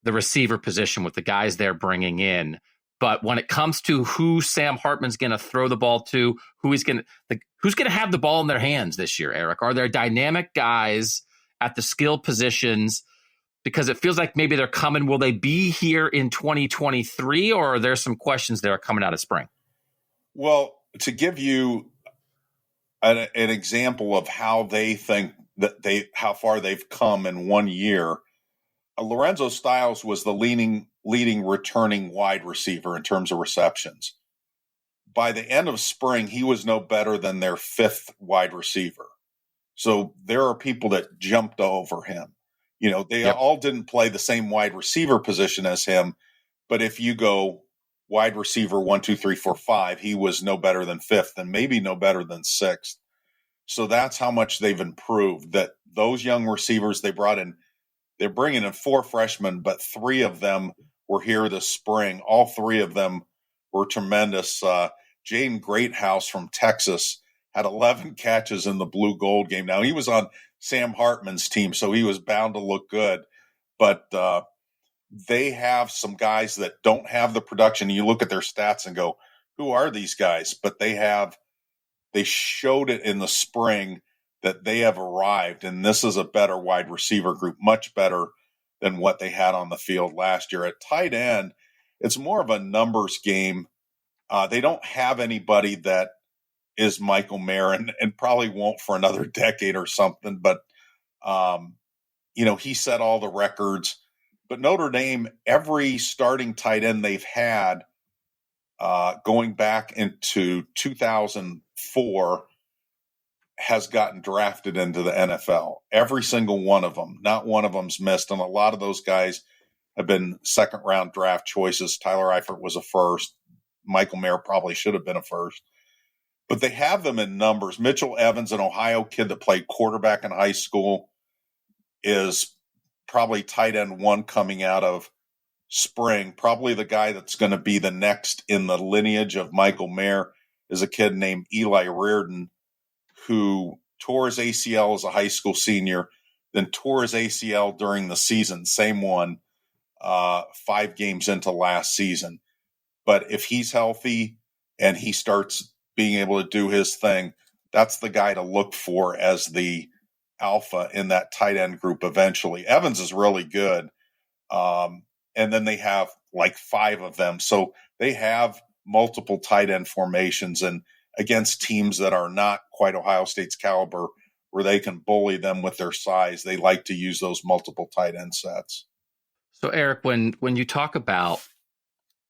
S1: the receiver position with the guys they're bringing in. But when it comes to who Sam Hartman's going to throw the ball to, who's going to have the ball in their hands this year, Eric? Are there dynamic guys at the skill positions? Because it feels like maybe they're coming. Will they be here in 2023, or are there some questions that are coming out of spring?
S3: Well, to give you an example of how they think that how far they've come in 1 year, Lorenzo Styles was the leading returning wide receiver in terms of receptions. By the end of spring, he was no better than their fifth wide receiver. So there are people that jumped over him. They
S1: Yep.
S3: all didn't play the same wide receiver position as him. But if you go wide receiver 1, 2, 3, 4, 5, he was no better than fifth and maybe no better than sixth. So that's how much they've improved. That those young receivers they brought in, they're bringing in 4 freshmen, but 3 of them were here this spring. All 3 of them were tremendous. Jaden Greathouse from Texas had 11 catches in the blue gold game. Now, he was on Sam Hartman's team, so he was bound to look good. But they have some guys that don't have the production. You look at their stats and go, who are these guys? But they showed it in the spring that they have arrived, and this is a better wide receiver group, much better than what they had on the field last year. At tight end, it's more of a numbers game. They don't have anybody that is Michael Mayer and probably won't for another decade or something, but he set all the records. But Notre Dame, every starting tight end they've had going back into 2004 has gotten drafted into the NFL. Every single one of them. Not one of them's missed. And a lot of those guys have been second-round draft choices. Tyler Eifert was a first. Michael Mayer probably should have been a first. But they have them in numbers. Mitchell Evans, an Ohio kid that played quarterback in high school, is probably tight end 1 coming out of spring. Probably the guy that's going to be the next in the lineage of Michael Mayer is a kid named Eli Reardon, who tore his ACL as a high school senior, then tore his ACL during the season, same one, 5 games into last season. But if he's healthy and he starts being able to do his thing, that's the guy to look for as the alpha in that tight end group eventually. Evans is really good. And then they have like 5 of them. So they have multiple tight end formations, and against teams that are not quite Ohio State's caliber, where they can bully them with their size, they like to use those multiple tight end sets.
S1: So, Eric, when you talk about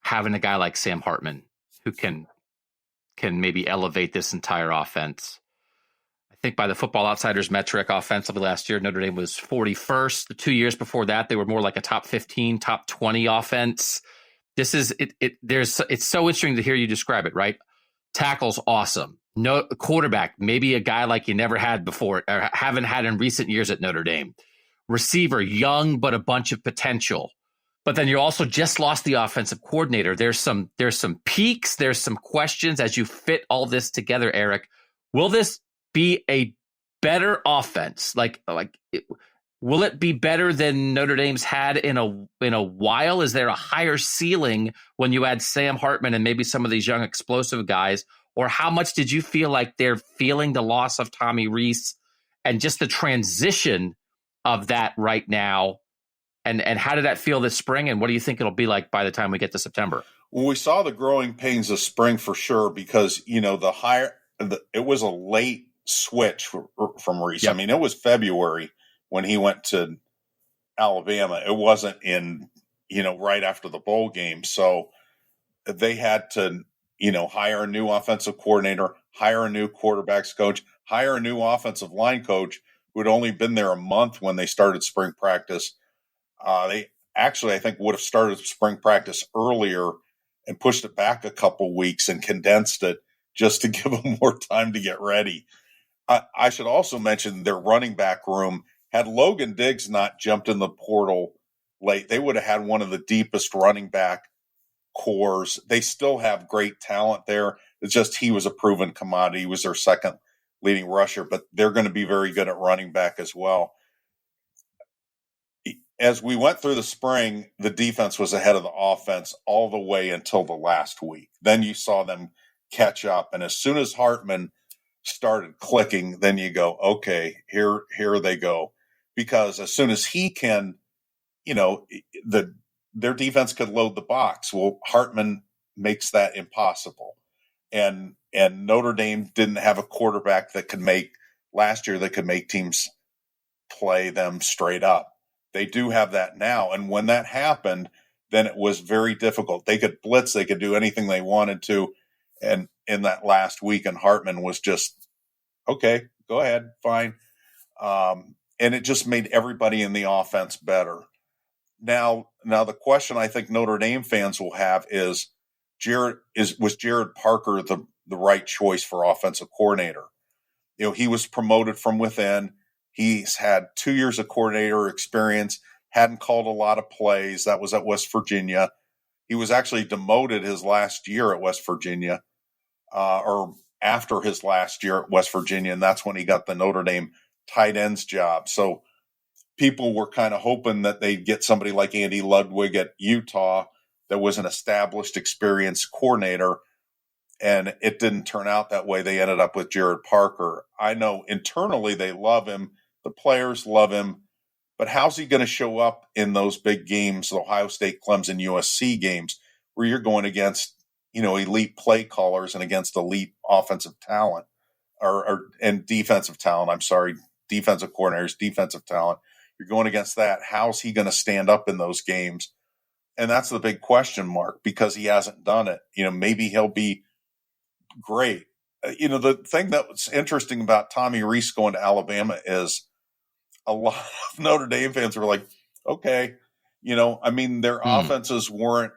S1: having a guy like Sam Hartman who can maybe elevate this entire offense, I think by the Football Outsiders metric, offensively last year, Notre Dame was 41st. The 2 years before that, they were more like a top 15, top 20 offense. This is it. It's so interesting to hear you describe it, right? Tackle's awesome. No quarterback, maybe a guy like you never had before or haven't had in recent years at Notre Dame. Receiver, young, but a bunch of potential. But then you also just lost the offensive coordinator. There's some peaks, there's some questions as you fit all this together, Eric. Will this be a better offense? Will it be better than Notre Dame's had in a while? Is there a higher ceiling when you add Sam Hartman and maybe some of these young explosive guys? Or how much did you feel like they're feeling the loss of Tommy Rees and just the transition of that right now? And how did that feel this spring? And what do you think it'll be like by the time we get to September?
S3: Well, we saw the growing pains of spring for sure, because, it was a late switch from Rees.
S1: Yep.
S3: I mean, it was February when he went to Alabama. It wasn't in, right after the bowl game. So they had to, hire a new offensive coordinator, hire a new quarterbacks coach, hire a new offensive line coach who had only been there a month when they started spring practice. They actually, I think, would have started spring practice earlier and pushed it back a couple weeks and condensed it just to give them more time to get ready. I should also mention their running back room. Had Logan Diggs not jumped in the portal late, they would have had one of the deepest running back cores. They still have great talent there. It's just he was a proven commodity. He was their second leading rusher, but they're going to be very good at running back as well. As we went through the spring, the defense was ahead of the offense all the way until the last week. Then you saw them catch up. And as soon as Hartman started clicking, then you go, okay, here they go. Because as soon as he can, their defense could load the box. Well, Hartman makes that impossible. And Notre Dame didn't have a quarterback that could make teams play them straight up. They do have that now. And when that happened, then it was very difficult. They could blitz. They could do anything they wanted to. And in that last week, and Hartman was just, okay, go ahead, fine. and it just made everybody in the offense better. Now the question I think Notre Dame fans will have is, was Jared Parker the right choice for offensive coordinator? You know, he was promoted from within. He's had 2 years of coordinator experience, hadn't called a lot of plays. That was at West Virginia. He was actually demoted his last year at West Virginia, or after his last year at West Virginia, and that's when he got the Notre Dame tight ends job. So people were kind of hoping that they'd get somebody like Andy Ludwig at Utah that was an established, experienced coordinator, and it didn't turn out that way. They ended up with Jared Parker. I know internally they love him. The players love him. But how's he going to show up in those big games, the Ohio State, Clemson, USC games, where you're going against, elite play callers and against elite offensive talent and defensive talent? I'm sorry, defensive coordinators, defensive talent. You're going against that. How's he going to stand up in those games? And that's the big question mark, because he hasn't done it. Maybe he'll be great. The thing that's interesting about Tommy Rees going to Alabama is a lot of Notre Dame fans were like, okay, their offenses weren't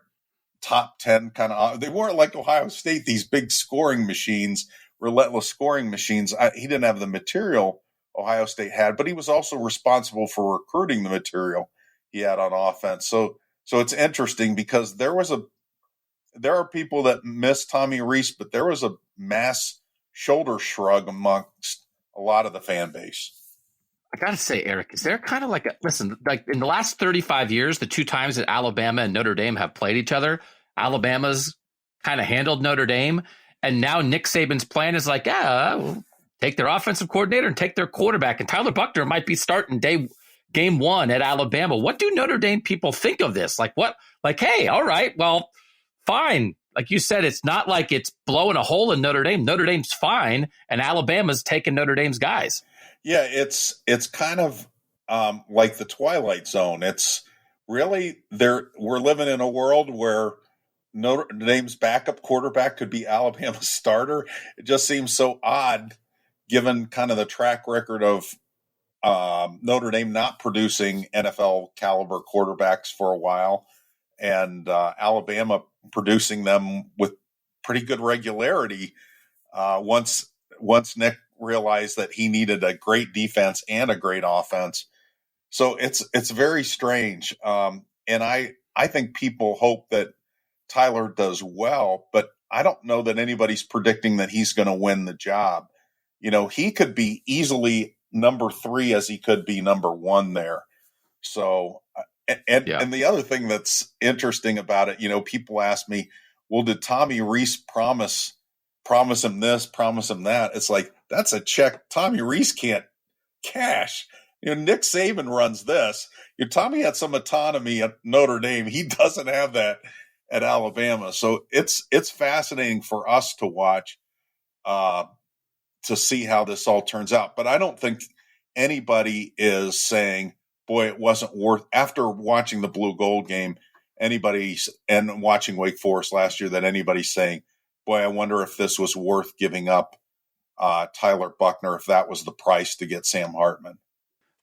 S3: top 10 kind of, they weren't like Ohio State, these big scoring machines, relentless scoring machines. He didn't have the material Ohio State had, but he was also responsible for recruiting the material he had on offense. So it's interesting, because there are people that miss Tommy Rees, but there was a mass shoulder shrug amongst a lot of the fan base.
S1: I got to say, Eric, is there kind of like in the last 35 years, the two times that Alabama and Notre Dame have played each other, Alabama's kind of handled Notre Dame. And now Nick Saban's plan is like, we'll take their offensive coordinator and take their quarterback. And Tyler Buchner might be starting game one at Alabama. What do Notre Dame people think of this? Hey, all right, well, fine. Like you said, it's not like it's blowing a hole in Notre Dame. Notre Dame's fine, and Alabama's taking Notre Dame's guys.
S3: Yeah, it's kind of like the Twilight Zone. It's really we're living in a world where Notre Dame's backup quarterback could be Alabama's starter. It just seems so odd, given kind of the track record of Notre Dame not producing NFL caliber quarterbacks for a while, and Alabama producing them with pretty good regularity once Nick realized that he needed a great defense and a great offense. So it's very strange. And I think people hope that Tyler does well, but I don't know that anybody's predicting that he's going to win the job. He could be easily number 3 as he could be number 1 there. So, and the other thing that's interesting about it, people ask me, well, did Tommy Rees promise him this, promise him that? It's like, that's a check Tommy Rees can't cash. Nick Saban runs this. Tommy had some autonomy at Notre Dame. He doesn't have that at Alabama. So it's fascinating for us to watch, to see how this all turns out. But I don't think anybody is saying, boy, it wasn't worth, after watching the blue gold game, and watching Wake Forest last year, that anybody's saying, boy, I wonder if this was worth giving up Tyler Buchner, if that was the price to get Sam Hartman.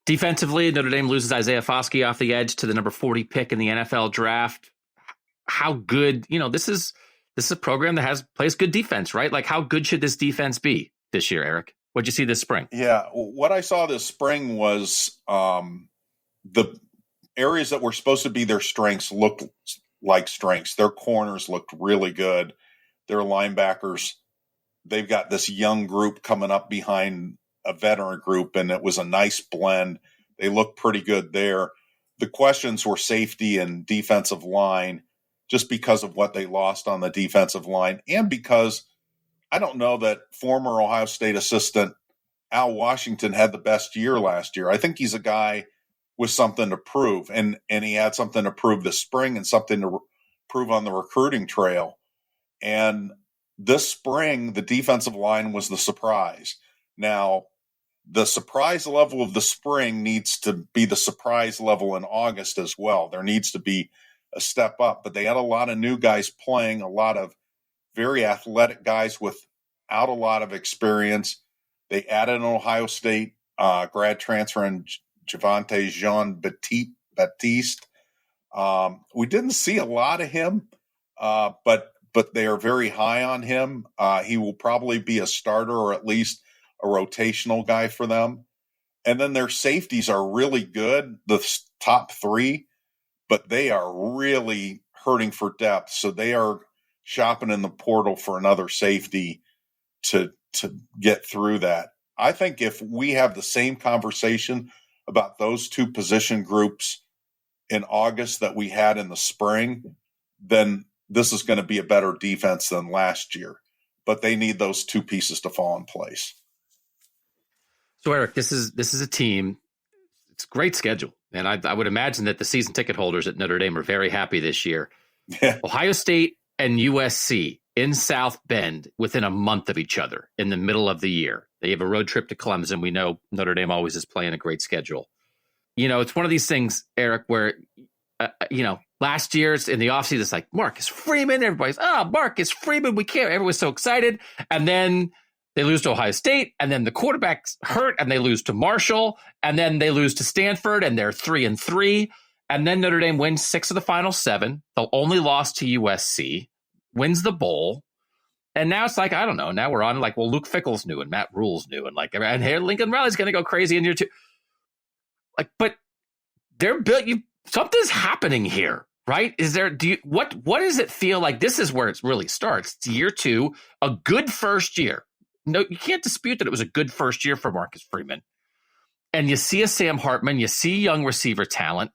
S1: Defensively, Notre Dame loses Isaiah Foskey off the edge to the number 40 pick in the NFL draft. How good, this is a program that plays good defense, right? Like, how good should this defense be this year, Eric? What'd you see this spring?
S3: Yeah, what I saw this spring was the areas that were supposed to be their strengths looked like strengths. Their corners looked really good. Their linebackers, they've got this young group coming up behind a veteran group, and it was a nice blend. They looked pretty good there. The questions were safety and defensive line, just because of what they lost on the defensive line, and because I don't know that former Ohio State assistant Al Washington had the best year last year. I think he's a guy with something to prove, and he had something to prove this spring and something to prove on the recruiting trail. And this spring, the defensive line was the surprise. Now, the surprise level of the spring needs to be the surprise level in August as well. There needs to be a step up, but they had a lot of new guys playing, a lot of very athletic guys without a lot of experience. They added an Ohio State grad transfer, and Javante Jean-Baptiste. We didn't see a lot of him, but they are very high on him. He will probably be a starter or at least a rotational guy for them. And then their safeties are really good, the top three, but they are really hurting for depth. So they are shopping in the portal for another safety to get through that. I think if we have the same conversation about those two position groups in August that we had in the spring, then this is going to be a better defense than last year. But they need those two pieces to fall in place.
S1: So, Eric, this is a team. It's a great schedule. And I would imagine that the season ticket holders at Notre Dame are very happy this year.
S3: Yeah.
S1: Ohio State and USC in South Bend within a month of each other in the middle of the year. They have a road trip to Clemson. We know Notre Dame always is playing a great schedule. It's one of these things, Eric, where, last year's in the offseason, it's like Marcus Freeman. Everybody's, Marcus Freeman. We can't. Everyone's so excited. And then they lose to Ohio State, and then the quarterback's hurt, and they lose to Marshall, and then they lose to Stanford, and they're 3-3. And then Notre Dame wins 6 of the final 7. They'll only lost to USC, wins the bowl. And now it's like, I don't know. Now we're on like, well, Luke Fickell's new and Matt Rule's new. And here Lincoln Riley's going to go crazy in year 2. Like, but they're built. Something's happening here, right? What does it feel like? This is where it really starts. It's year 2, a good first year. No, you can't dispute that it was a good first year for Marcus Freeman. And you see a Sam Hartman, you see young receiver talent.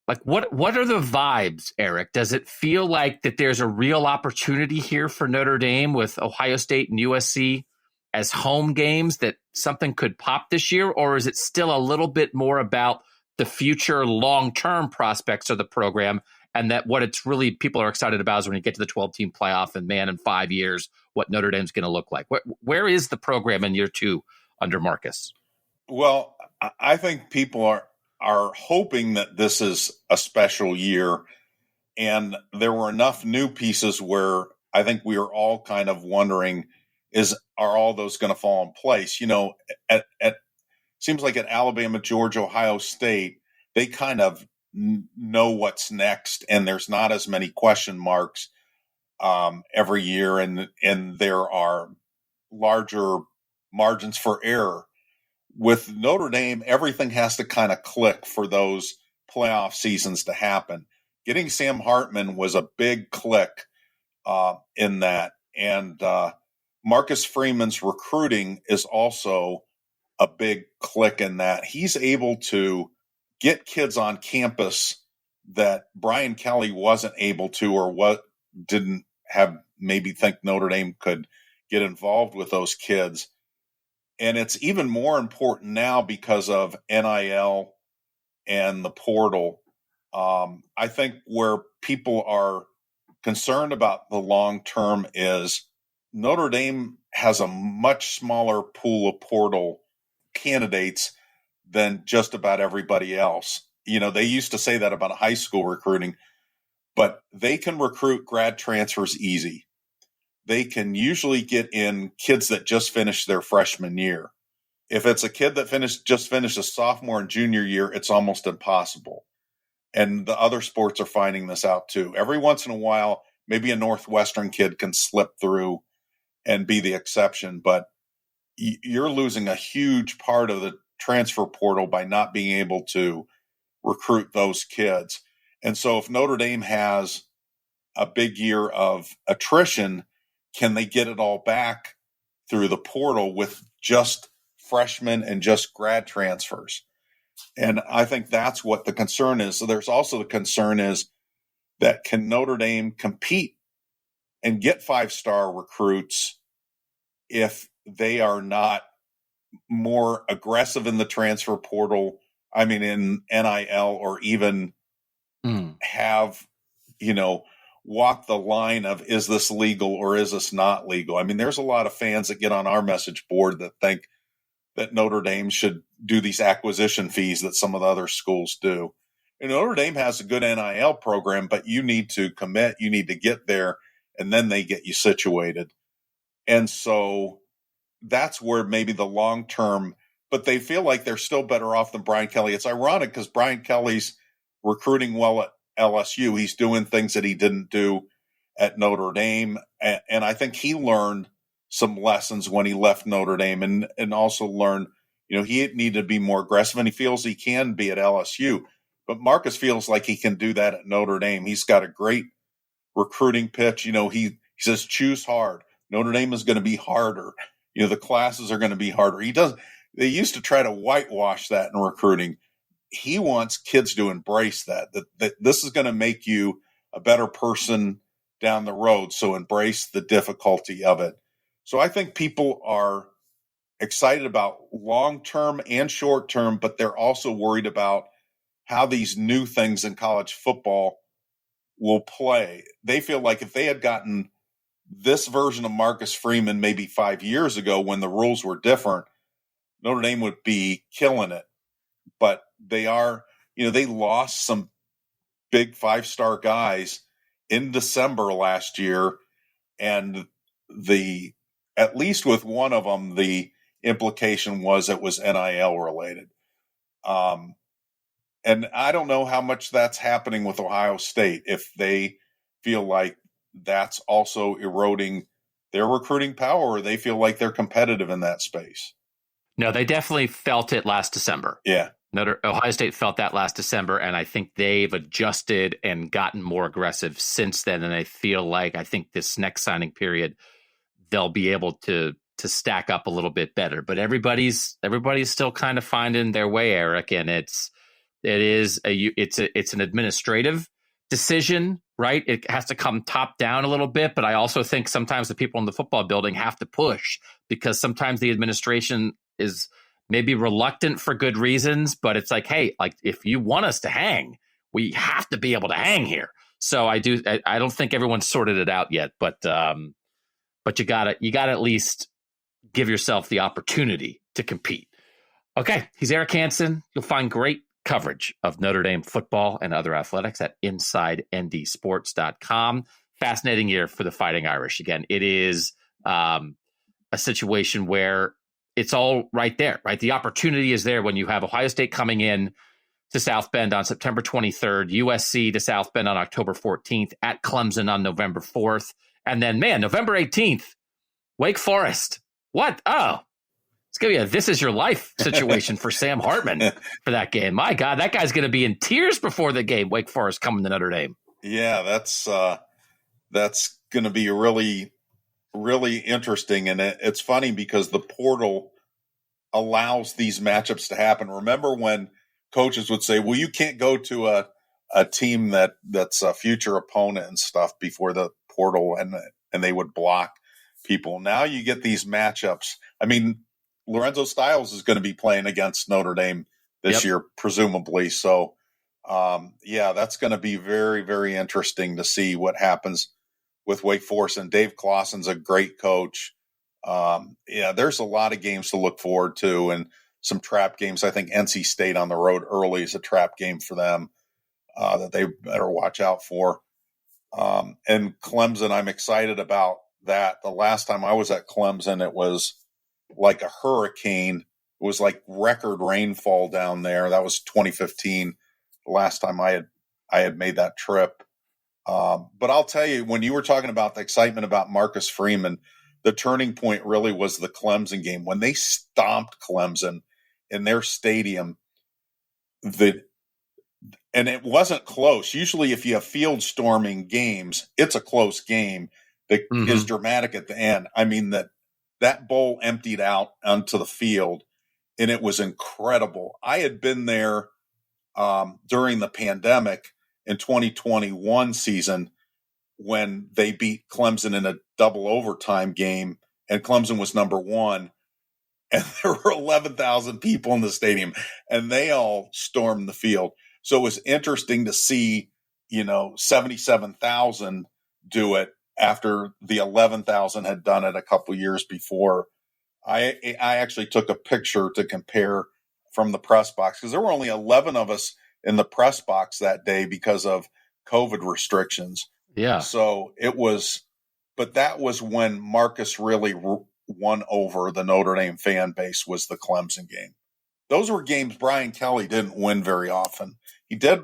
S1: Like, what are the vibes, Eric? Does it feel like that there's a real opportunity here for Notre Dame with Ohio State and USC as home games, that something could pop this year? Or is it still a little bit more about the future long-term prospects of the program, and that what it's really people are excited about is when you get to the 12-team playoff and, man, in 5 years, what Notre Dame's going to look like? Where is the program in year 2 under Marcus?
S3: Well, I think people are hoping that this is a special year, and there were enough new pieces where I think we are all kind of wondering, are all those going to fall in place? Seems like at Alabama, Georgia, Ohio State, they kind of know what's next, and there's not as many question marks every year, and there are larger margins for error. With Notre Dame, everything has to kind of click for those playoff seasons to happen. Getting Sam Hartman was a big click in that. And Marcus Freeman's recruiting is also a big click in that. He's able to get kids on campus that Brian Kelly wasn't able to, or didn't have, maybe think Notre Dame could get involved with those kids. And it's even more important now because of NIL and the portal. I think where people are concerned about the long term is Notre Dame has a much smaller pool of portal candidates than just about everybody else. They used to say that about high school recruiting, but they can recruit grad transfers easy. They can usually get in kids that just finished their freshman year. If it's a kid that just finished a sophomore and junior year, it's almost impossible. And the other sports are finding this out too. Every once in a while, maybe a Northwestern kid can slip through and be the exception, but you're losing a huge part of the transfer portal by not being able to recruit those kids. And so if Notre Dame has a big year of attrition, can they get it all back through the portal with just freshmen and just grad transfers? And I think that's what the concern is. So there's also the concern is that can Notre Dame compete and get 5-star recruits if they are not more aggressive in the transfer portal, in NIL, or even have, walk the line of, is this legal or is this not legal? There's a lot of fans that get on our message board that think that Notre Dame should do these acquisition fees that some of the other schools do. And Notre Dame has a good NIL program, but you need to commit, you need to get there, and then they get you situated. And so that's where maybe the long-term but they feel like they're still better off than Brian Kelly. It's ironic because Brian Kelly's recruiting well at LSU. He's doing things that he didn't do at Notre Dame. And I think he learned some lessons when he left Notre Dame and also learned, he needed to be more aggressive, and he feels he can be at LSU. But Marcus feels like he can do that at Notre Dame. He's got a great recruiting pitch. He says, choose hard. Notre Dame is going to be harder. The classes are going to be harder. They used to try to whitewash that in recruiting. He wants kids to embrace that this is going to make you a better person down the road. So embrace the difficulty of it. So I think people are excited about long-term and short-term, but they're also worried about how these new things in college football will play. They feel like if they had gotten this version of Marcus Freeman maybe 5 years ago when the rules were different, Notre Dame would be killing it. But they lost some big 5-star guys in December last year. And at least with one of them, the implication was it was NIL related. And I don't know how much that's happening with Ohio State, if they feel like that's also eroding their recruiting power, or they feel like they're competitive in that space.
S1: No, they definitely felt it last December.
S3: Yeah.
S1: Ohio State felt that last December, and I think they've adjusted and gotten more aggressive since then. And I think this next signing period, they'll be able to stack up a little bit better. But everybody's still kind of finding their way, Eric, and it's an administrative decision, right? It has to come top down a little bit, but I also think sometimes the people in the football building have to push, because sometimes the administration is maybe reluctant for good reasons, but it's like, hey, like if you want us to hang, we have to be able to hang here. So I don't think everyone's sorted it out yet, but you gotta at least give yourself the opportunity to compete. Okay, he's Eric Hansen. You'll find great coverage of Notre Dame football and other athletics at InsideNDSports.com. Fascinating year for the Fighting Irish. Again, it is a situation where it's all right there, right? The opportunity is there when you have Ohio State coming in to South Bend on September 23rd, USC to South Bend on October 14th, at Clemson on November 4th, and then, November 18th, Wake Forest. What? Oh, it's going to be a this is your life situation for Sam Hartman for that game. My God, that guy's going to be in tears before the game. Wake Forest coming to Notre Dame.
S3: Yeah, that's going to be really, really interesting. And it's funny because the portal allows these matchups to happen. Remember when coaches would say, well, you can't go to a team that's a future opponent and stuff before the portal, and they would block people. Now you get these matchups. I mean, Lorenzo Styles is going to be playing against Notre Dame this year, presumably. So, that's going to be very, very interesting to see what happens with Wake Forest. And Dave Clawson's a great coach. There's a lot of games to look forward to, and some trap games. I think NC State on the road early is a trap game for them that they better watch out for. And Clemson, I'm excited about that. The last time I was at Clemson, it was like a hurricane. It was like record rainfall down there. That was 2015, the last time I had made that trip. But I'll tell you, when you were talking about the excitement about Marcus Freeman, the turning point really was the Clemson game. When they stomped Clemson in their stadium, and it wasn't close. Usually if you have field storming games, it's a close game that is dramatic at the end. I mean, that bowl emptied out onto the field, and it was incredible. I had been there during the pandemic in 2021 season when they beat Clemson in a double overtime game, and Clemson was number one, and there were 11,000 people in the stadium, and they all stormed the field. So it was interesting to see, 77,000 do it after the 11,000 had done it a couple years before. I actually took a picture to compare from the press box, because there were only 11 of us in the press box that day because of COVID restrictions.
S1: Yeah.
S3: So it was, but that was when Marcus really won over the Notre Dame fan base was the Clemson game. Those were games Brian Kelly didn't win very often. He did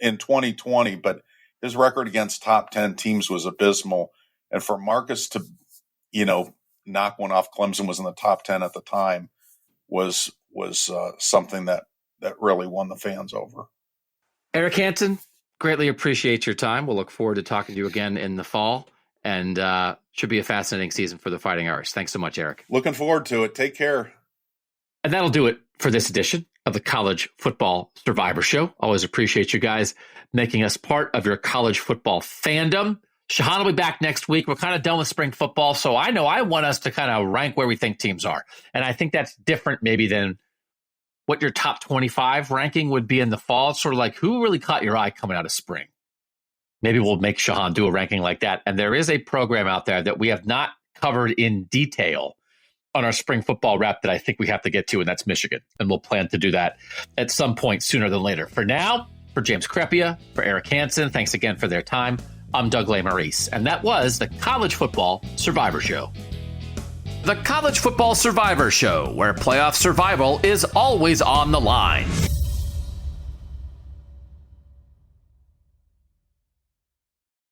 S3: in 2020, but his record against top 10 teams was abysmal. And for Marcus to, knock one off, Clemson was in the top 10 at the time, was something that really won the fans over.
S1: Eric Hansen, greatly appreciate your time. We'll look forward to talking to you again in the fall, and should be a fascinating season for the Fighting Irish. Thanks so much, Eric.
S3: Looking forward to it. Take care.
S1: And that'll do it for this edition of the College Football Survivor Show. Always appreciate you guys making us part of your college football fandom. Shahan will be back next week. We're kind of done with spring football, so I know I want us to kind of rank where we think teams are. And I think that's different maybe than what your top 25 ranking would be in the fall. It's sort of like who really caught your eye coming out of spring. Maybe we'll make Shahan do a ranking like that. And there is a program out there that we have not covered in detail on our spring football wrap that I think we have to get to, and that's Michigan. And we'll plan to do that at some point sooner than later. For now, for James Crepea, for Eric Hansen, thanks again for their time. I'm Doug Lesmerises, and that was the College Football Survivor Show. The College Football Survivor Show, where playoff survival is always on the line.